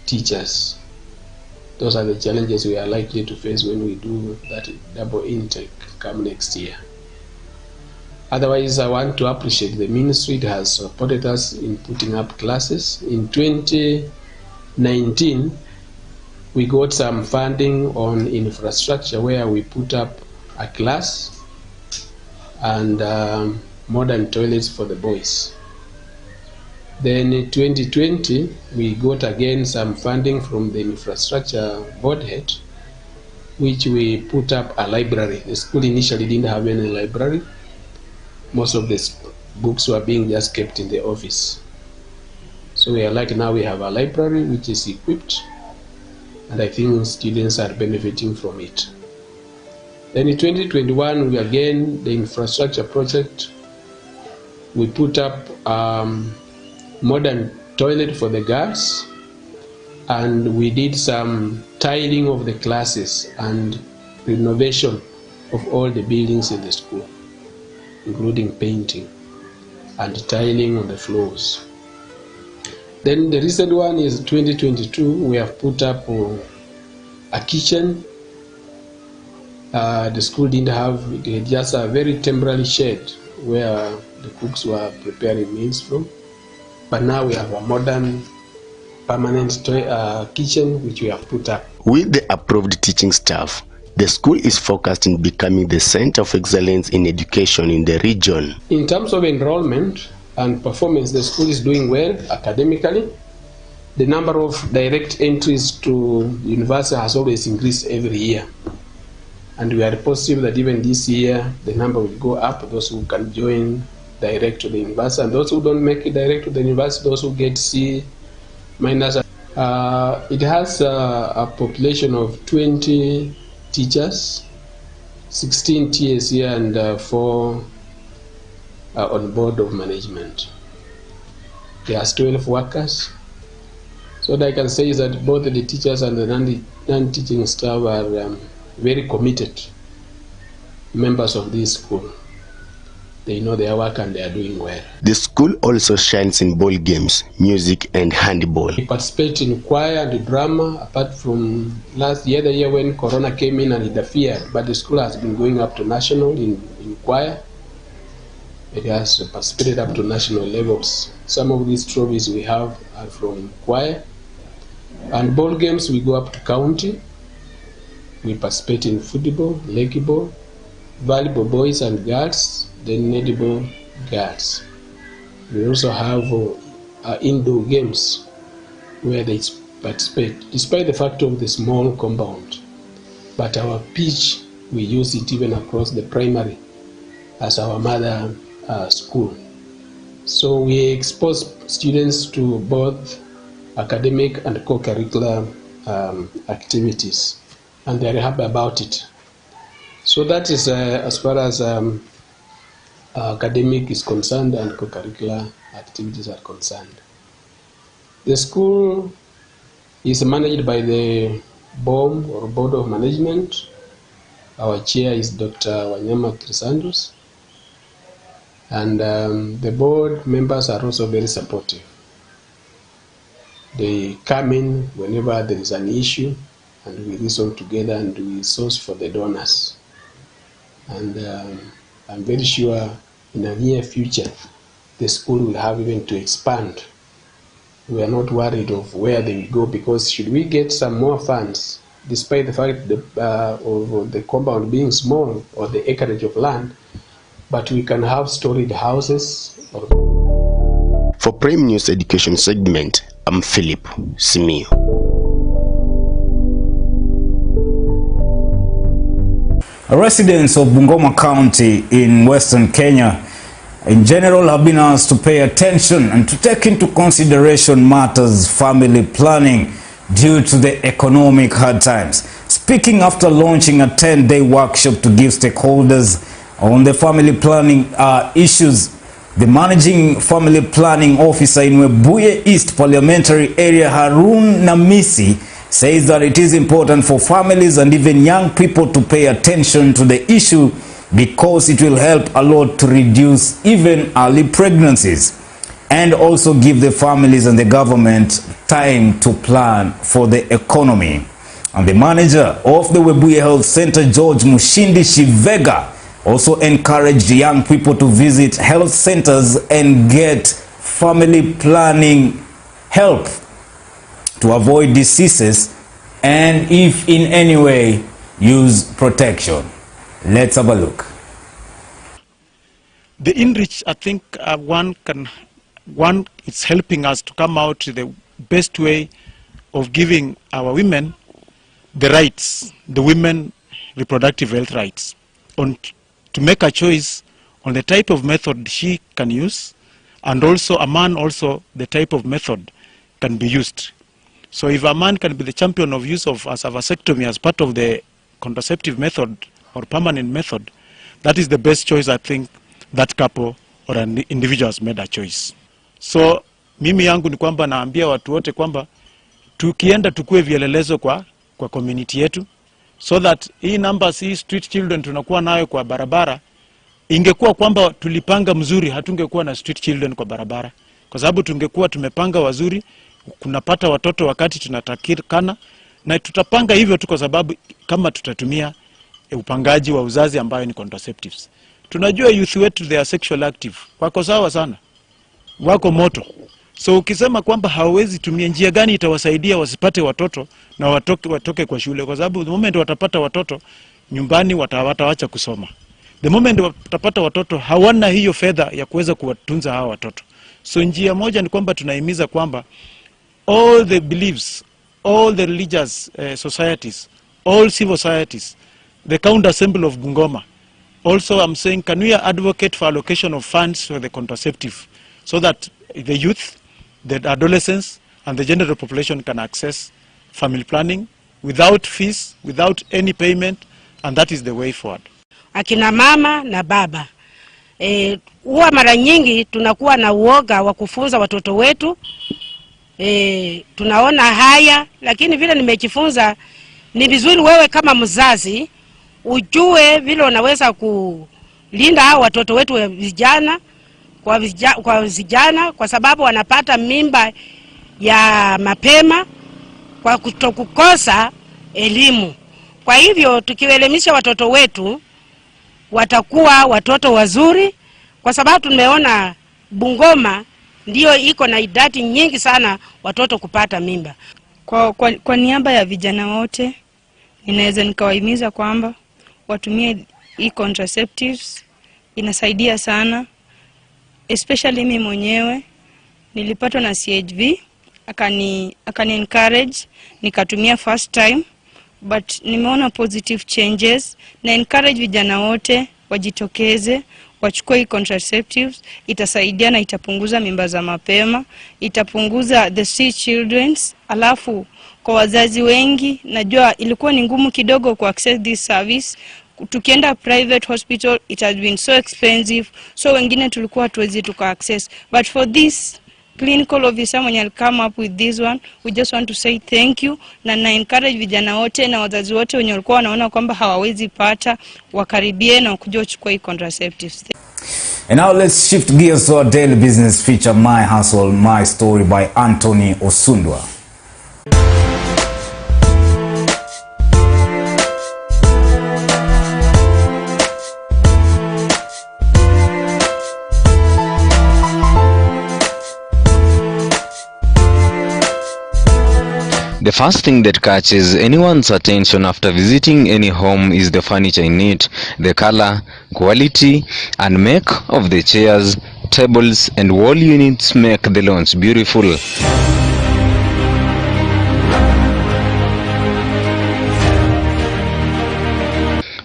S13: teachers. Those are the challenges we are likely to face when we do that double intake come next year. Otherwise, I want to appreciate the ministry. It has supported us in putting up classes. In 2019, we got some funding on infrastructure where we put up a class and modern toilets for the boys. Then in 2020, we got again some funding from the infrastructure board head, which we put up a library. The school initially didn't have any library. Most of the books were being just kept in the office. So we are like now we have a library which is equipped, and I think students are benefiting from it. Then in 2021, we again, the infrastructure project, we put up modern toilet for the girls, and we did some tiling of the classes and renovation of all the buildings in the school, including painting and tiling on the floors. Then the recent one is 2022. We have put up a kitchen. The school didn't have, just a very temporary shed where the cooks were preparing meals from. But now we have a modern, permanent kitchen which we have put up.
S2: With the approved teaching staff, the school is focused in becoming the center of excellence in education in the region.
S13: In terms of enrollment and performance, the school is doing well academically. The number of direct entries to university has always increased every year. And we are positive that even this year, the number will go up, those who can join direct to the university, and those who don't make it direct to the university, those who get C minus. It has a population of 20 teachers, 16 TSC, and 4 on board of management. There are 12 workers. So what I can say is that both the teachers and the non-teaching staff are very committed members of this school. They know their work and they are doing well.
S2: The school also shines in ball games, music and handball.
S13: We participate in choir and drama, apart from the other year when Corona came in and interfered, but the school has been going up to national in choir. It has participated up to national levels. Some of these trophies we have are from choir. And ball games, we go up to county. We participate in football, legiball, volleyball boys and girls, then netball girls. We also have indoor games where they participate, despite the fact of the small compound. But our pitch, we use it even across the primary as our mother school. So we expose students to both academic and co-curricular activities, and they're happy about it. So that is as far as academic is concerned and co-curricular activities are concerned. The school is managed by the BOM, or Board of Management. Our chair is Dr. Wanyama Crisandus, and the board members are also very supportive. They come in whenever there is an issue, and we reason together and we source for the donors. And I'm very sure in the near future, the school will have even to expand. We are not worried of where they will go, because should we get some more funds, despite the fact of the compound being small or the acreage of land, but we can have storage houses.
S2: For Prime News Education segment, I'm Philip Simio.
S1: Residents of Bungoma County in Western Kenya in general have been asked to pay attention and to take into consideration matters family planning due to the economic hard times. Speaking after launching a 10-day workshop to give stakeholders on the family planning issues, the Managing Family Planning Officer in Webuye East Parliamentary Area, Harun Namisi, says that it is important for families and even young people to pay attention to the issue because it will help a lot to reduce even early pregnancies and also give the families and the government time to plan for the economy. And the manager of the Webuye Health Center, George Mushindi Shivega, also encouraged young people to visit health centers and get family planning help to avoid diseases and, if in any way, use protection. Let's have a look.
S11: The InReach, I think one is helping us to come out to the best way of giving our women the rights, the women reproductive health rights, to make a choice on the type of method she can use, and also a man also the type of method can be used. So if a man can be the champion of use of a vasectomy as part of the contraceptive method or permanent method, that is the best choice. I think that couple or an individual has made a choice. So mimi yangu ni kwamba naambia watu wote kwamba tukienda tukue vielelezo kwa community yetu, so that hii numbers, hii street children tunakuwa nayo kwa barabara, ingekuwa kwamba tulipanga mzuri, hatungekuwa na street children kwa barabara, kwa sababu tungekuwa tumepanga wazuri, kunapata watoto wakati tunatakikana, na tutapanga hivyo tu kwa sababu kama tutatumia upangaji wa uzazi ambayo ni contraceptives. Tunajua youth wetu they are sexual active, wako sawa sana, wako moto. So ukisema kwamba hawezi tumia, njia gani itawasaidia wasipate watoto na watoke kwa shule? Kwa sababu the moment watapata watoto nyumbani watawacha kusoma. The moment watapata watoto hawana hiyo fedha ya kuweza kuwatunza hawa watoto. So njia moja ni kwamba tunahimiza kwamba all the beliefs, all the religious societies, all civil societies, the County Assembly of Bungoma, also I'm saying, can we advocate for allocation of funds for the contraceptive so that the youth, the adolescents and the general population can access family planning without fees, without any payment, and that is the way forward.
S3: Akina mama na baba, huwa mara nyingi tunakuwa na uoga wa kufunza watoto wetu. Tunaona haya, lakini vile nimejifunza ni vizuri wewe kama mzazi ujue vile unaweza kulinda hao watoto wetu vijana kwa sababu wanapata mimba ya mapema kwa kutokukosa elimu. Kwa hivyo tukiwaelimisha watoto wetu watakuwa watoto wazuri, kwa sababu tumeona Bungoma ndio iko na idadi nyingi sana watoto kupata mimba.
S18: Kwa niaba ya vijana wote ninaweza nikawahimiza kwamba watumie contraceptives, inasaidia sana. Especially mimi mwenyewe nilipatwa na CHV, akani encourage, nikatumia first time, but nimeona positive changes, na encourage vijana wote wajitokeze wachukue contraceptives. Itasaidia na itapunguza mimba za mapema, itapunguza the street children's. Alafu kwa wazazi wengi najua ilikuwa ni ngumu kidogo ku access this service. Tukienda private hospital it has been so expensive, so wengine tulikuwa hatuwezi tuka access, but for this clinical officer mwenye will come up with this one, we just want to say thank you, na encourage vijana wote na wazazi wote wenye walikuwa wanaona kwamba hawawezi pata wakaribie na kuja kuchukua contraceptives.
S1: And now let's shift gears to our daily business feature, My Hustle, My Story by Anthony Osundwa.
S19: The first thing that catches anyone's attention after visiting any home is the furniture in it, the color, quality, and make of the chairs, tables, and wall units make the lawns beautiful.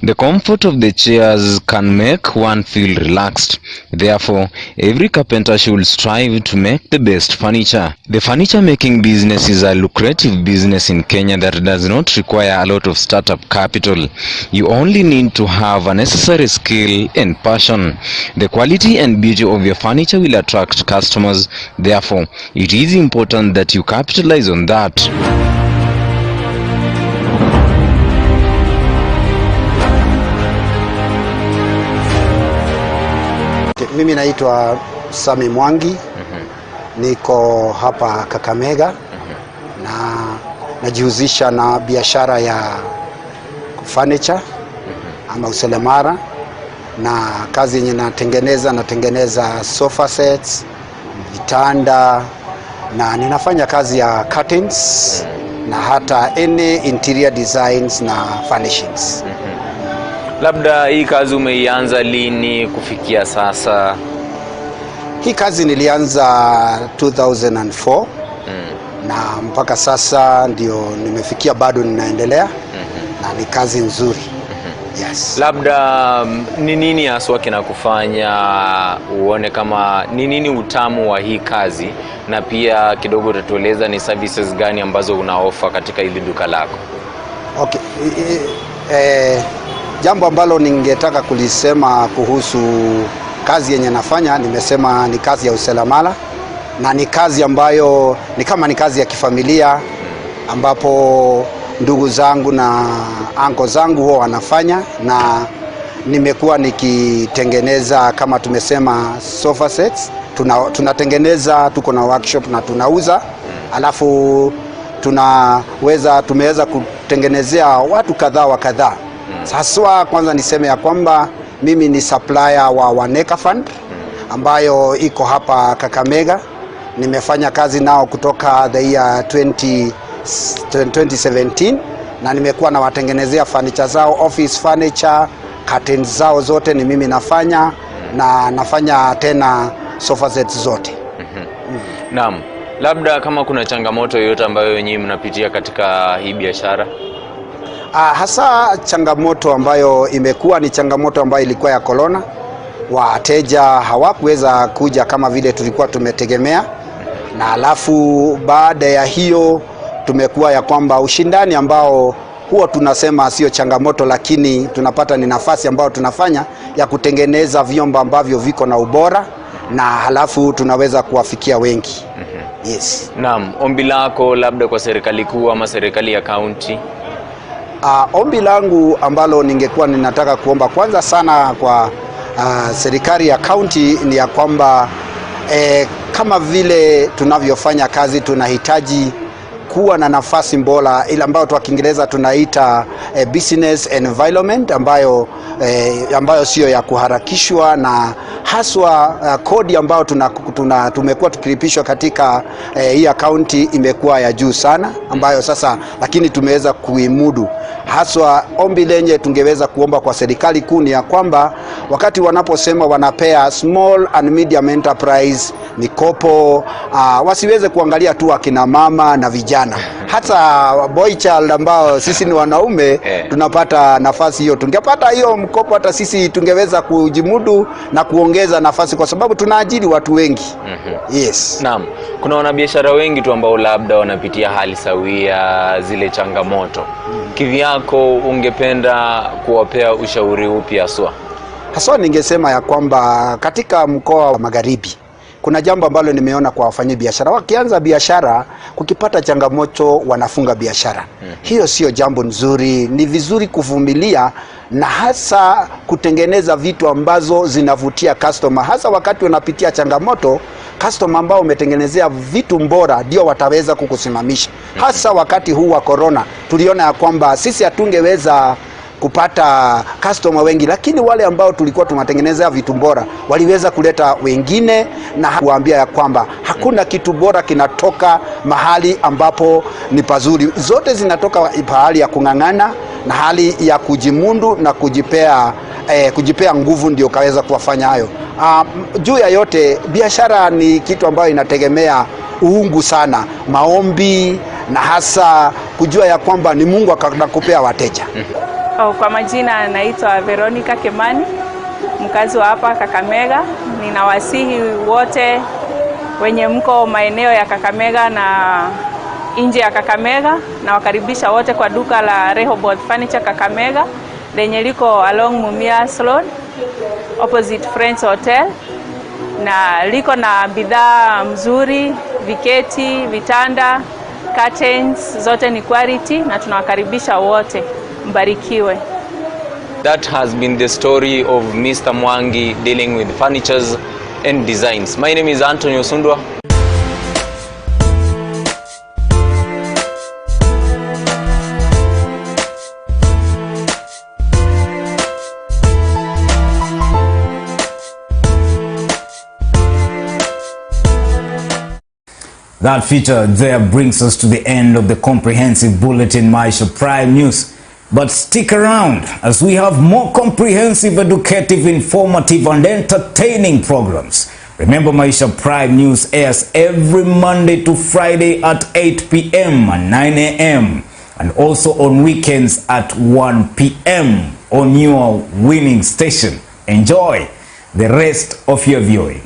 S19: The comfort of the chairs can make one feel relaxed. Therefore, every carpenter should strive to make the best furniture. The furniture making business is a lucrative business in Kenya that does not require a lot of startup capital. You only need to have a necessary skill and passion. The quality and beauty of your furniture will attract customers. Therefore, it is important that you capitalize on that.
S20: Mimi naitwa Sami Mwangi, niko hapa Kakamega, na najihusisha na biashara ya furniture ama useremala, na kazi yenye natengeneza sofa sets, vitanda, na ninafanya kazi ya curtains na hata any interior designs na furnishings.
S24: Labda hii kazi umeianza lini kufikia sasa?
S20: Hii kazi nilianza 2004 na mpaka sasa ndio nimefikia, bado ninaendelea na ni kazi nzuri. Yes.
S24: Labda ni nini haswa kinakufanya uone kama ni nini utamu wa hii kazi, na pia kidogo utatueleza ni services gani ambazo unaofa katika hili duka lako?
S20: Okay. Jambo ambalo ningetaka kulisema kuhusu kazi yenye nafanya, nimesema ni kazi ya useremala, na ni kazi ambayo ni kazi ya kifamilia, ambapo ndugu zangu na anko zangu huwa wanafanya, na nimekuwa nikitengeneza kama tumesema sofa sets. Tunatengeneza, tuko na workshop na tunauza, alafu tumeweza kutengenezea watu kadhaa wa kadhaa. Sasa kwanza niseme ya kwamba mimi ni supplier wa Neka Fund ambayo iko hapa Kakamega. Nimefanya kazi nao kutoka the year 2017 na nimekuwa na watengenezea furniture zao, office furniture, curtains zao zote ni mimi nafanya, na nafanya tena sofa sets zote.
S24: Naam, labda kama kuna changamoto yoyote ambayo nyinyi mnapitia katika hii biashara?
S20: Hasa changamoto ambayo imekuwa ni changamoto ambayo ilikuwa ya corona. Wateja hawakuweza kuja kama vile tulikuwa tumetegemea, na alafu baada ya hiyo tumekuwa ya kwamba ushindani ambao huwa tunasema sio changamoto, lakini tunapata ni nafasi ambayo tunafanya ya kutengeneza vyombo ambavyo viko na ubora, na halafu tunaweza kuwafikia wengi. Yes.
S24: Naam, ombi lako labda kwa serikali kuu ama serikali ya kaunti?
S20: Ombi langu ambalo ningekuwa ninataka kuomba kwanza sana kwa serikali ya kaunti ni ya kwamba kama vile tunavyofanya kazi, tunahitaji kuwa na nafasi bora ile ambayo kwa Kiingereza tunaita business environment, ambayo sio ya kuharakishwa, na haswa kodi ambayo tumekuwa tukilipishwa katika hii akaunti imekuwa ya juu sana, ambayo sasa lakini tumeweza kuimudu. Haswa ombi lenye tungeweza kuomba kwa serikali kuu ni ya kwamba wakati wanaposema wanapea small and medium enterprise mikopo, wasiweze kuangalia tu akina mama na vijana, hata boy child ambao sisi ni wanaume tunapata nafasi hiyo. Tungepata hiyo mkopo, hata sisi tungeweza kujimudu na kuongeza nafasi, kwa sababu tunaajiri watu wengi. Yes.
S24: Naam, kuna wanabiashara wengi tu ambao labda wanapitia hali sawia zile changamoto. Kivyako ungependa kuwapea ushauri upi haswa?
S20: Haswa ningesema ya kwamba katika mkoa wa Magharibi kuna jambo ambalo nimeona kwa wafanyabiashara, wakianza biashara kukipata changamoto wanafunga biashara. Hiyo sio jambo nzuri. Ni vizuri kuvumilia na hasa kutengeneza vitu ambazo zinavutia customer, hasa wakati wanapitia changamoto. Customer ambao umetengenezea vitu bora ndio wataweza kukusimamisha. Hasa wakati huu wa corona tuliona ya kwamba sisi hatungeweza kupata customer wengi, lakini wale ambao tulikuwa tunatengenezea vitu bora waliweza kuleta wengine, na kuambia ya kwamba hakuna kitu bora kinatoka mahali ambapo ni pazuri. Zote zinatoka pahali ya kung'ang'ana na hali ya kujimundu na kujipea nguvu, ndio kaweza kuwafanya hayo. Juu ya yote, biashara ni kitu ambayo inategemea uungu sana, maombi, na hasa kujua ya kwamba ni Mungu akakupea wateja.
S12: Kwa majina naitwa Veronica Kemani, mkazi wa hapa Kakamega. Ninawasihi wote wenye mko maeneo ya Kakamega na nje ya Kakamega, na wakaribisha wote kwa duka la Rehoboth Furniture Kakamega lenye liko along Mumia Salon opposite Friends Hotel, na liko na bidhaa mzuri, viketi, vitanda, curtains, zote ni quality, na tunawakaribisha wote. Mbarikiwe.
S24: That has been the story of Mr. Mwangi dealing with furnitures and designs. My name is Antonio Sundwa.
S1: That feature there brings us to the end of the comprehensive bulletin Maisha Prime News. But stick around as we have more comprehensive, educative, informative and entertaining programs. Remember, Maisha Prime News airs every Monday to Friday at 8 p.m. and 9 a.m. and also on weekends at 1 p.m. on your winning station. Enjoy the rest of your viewing.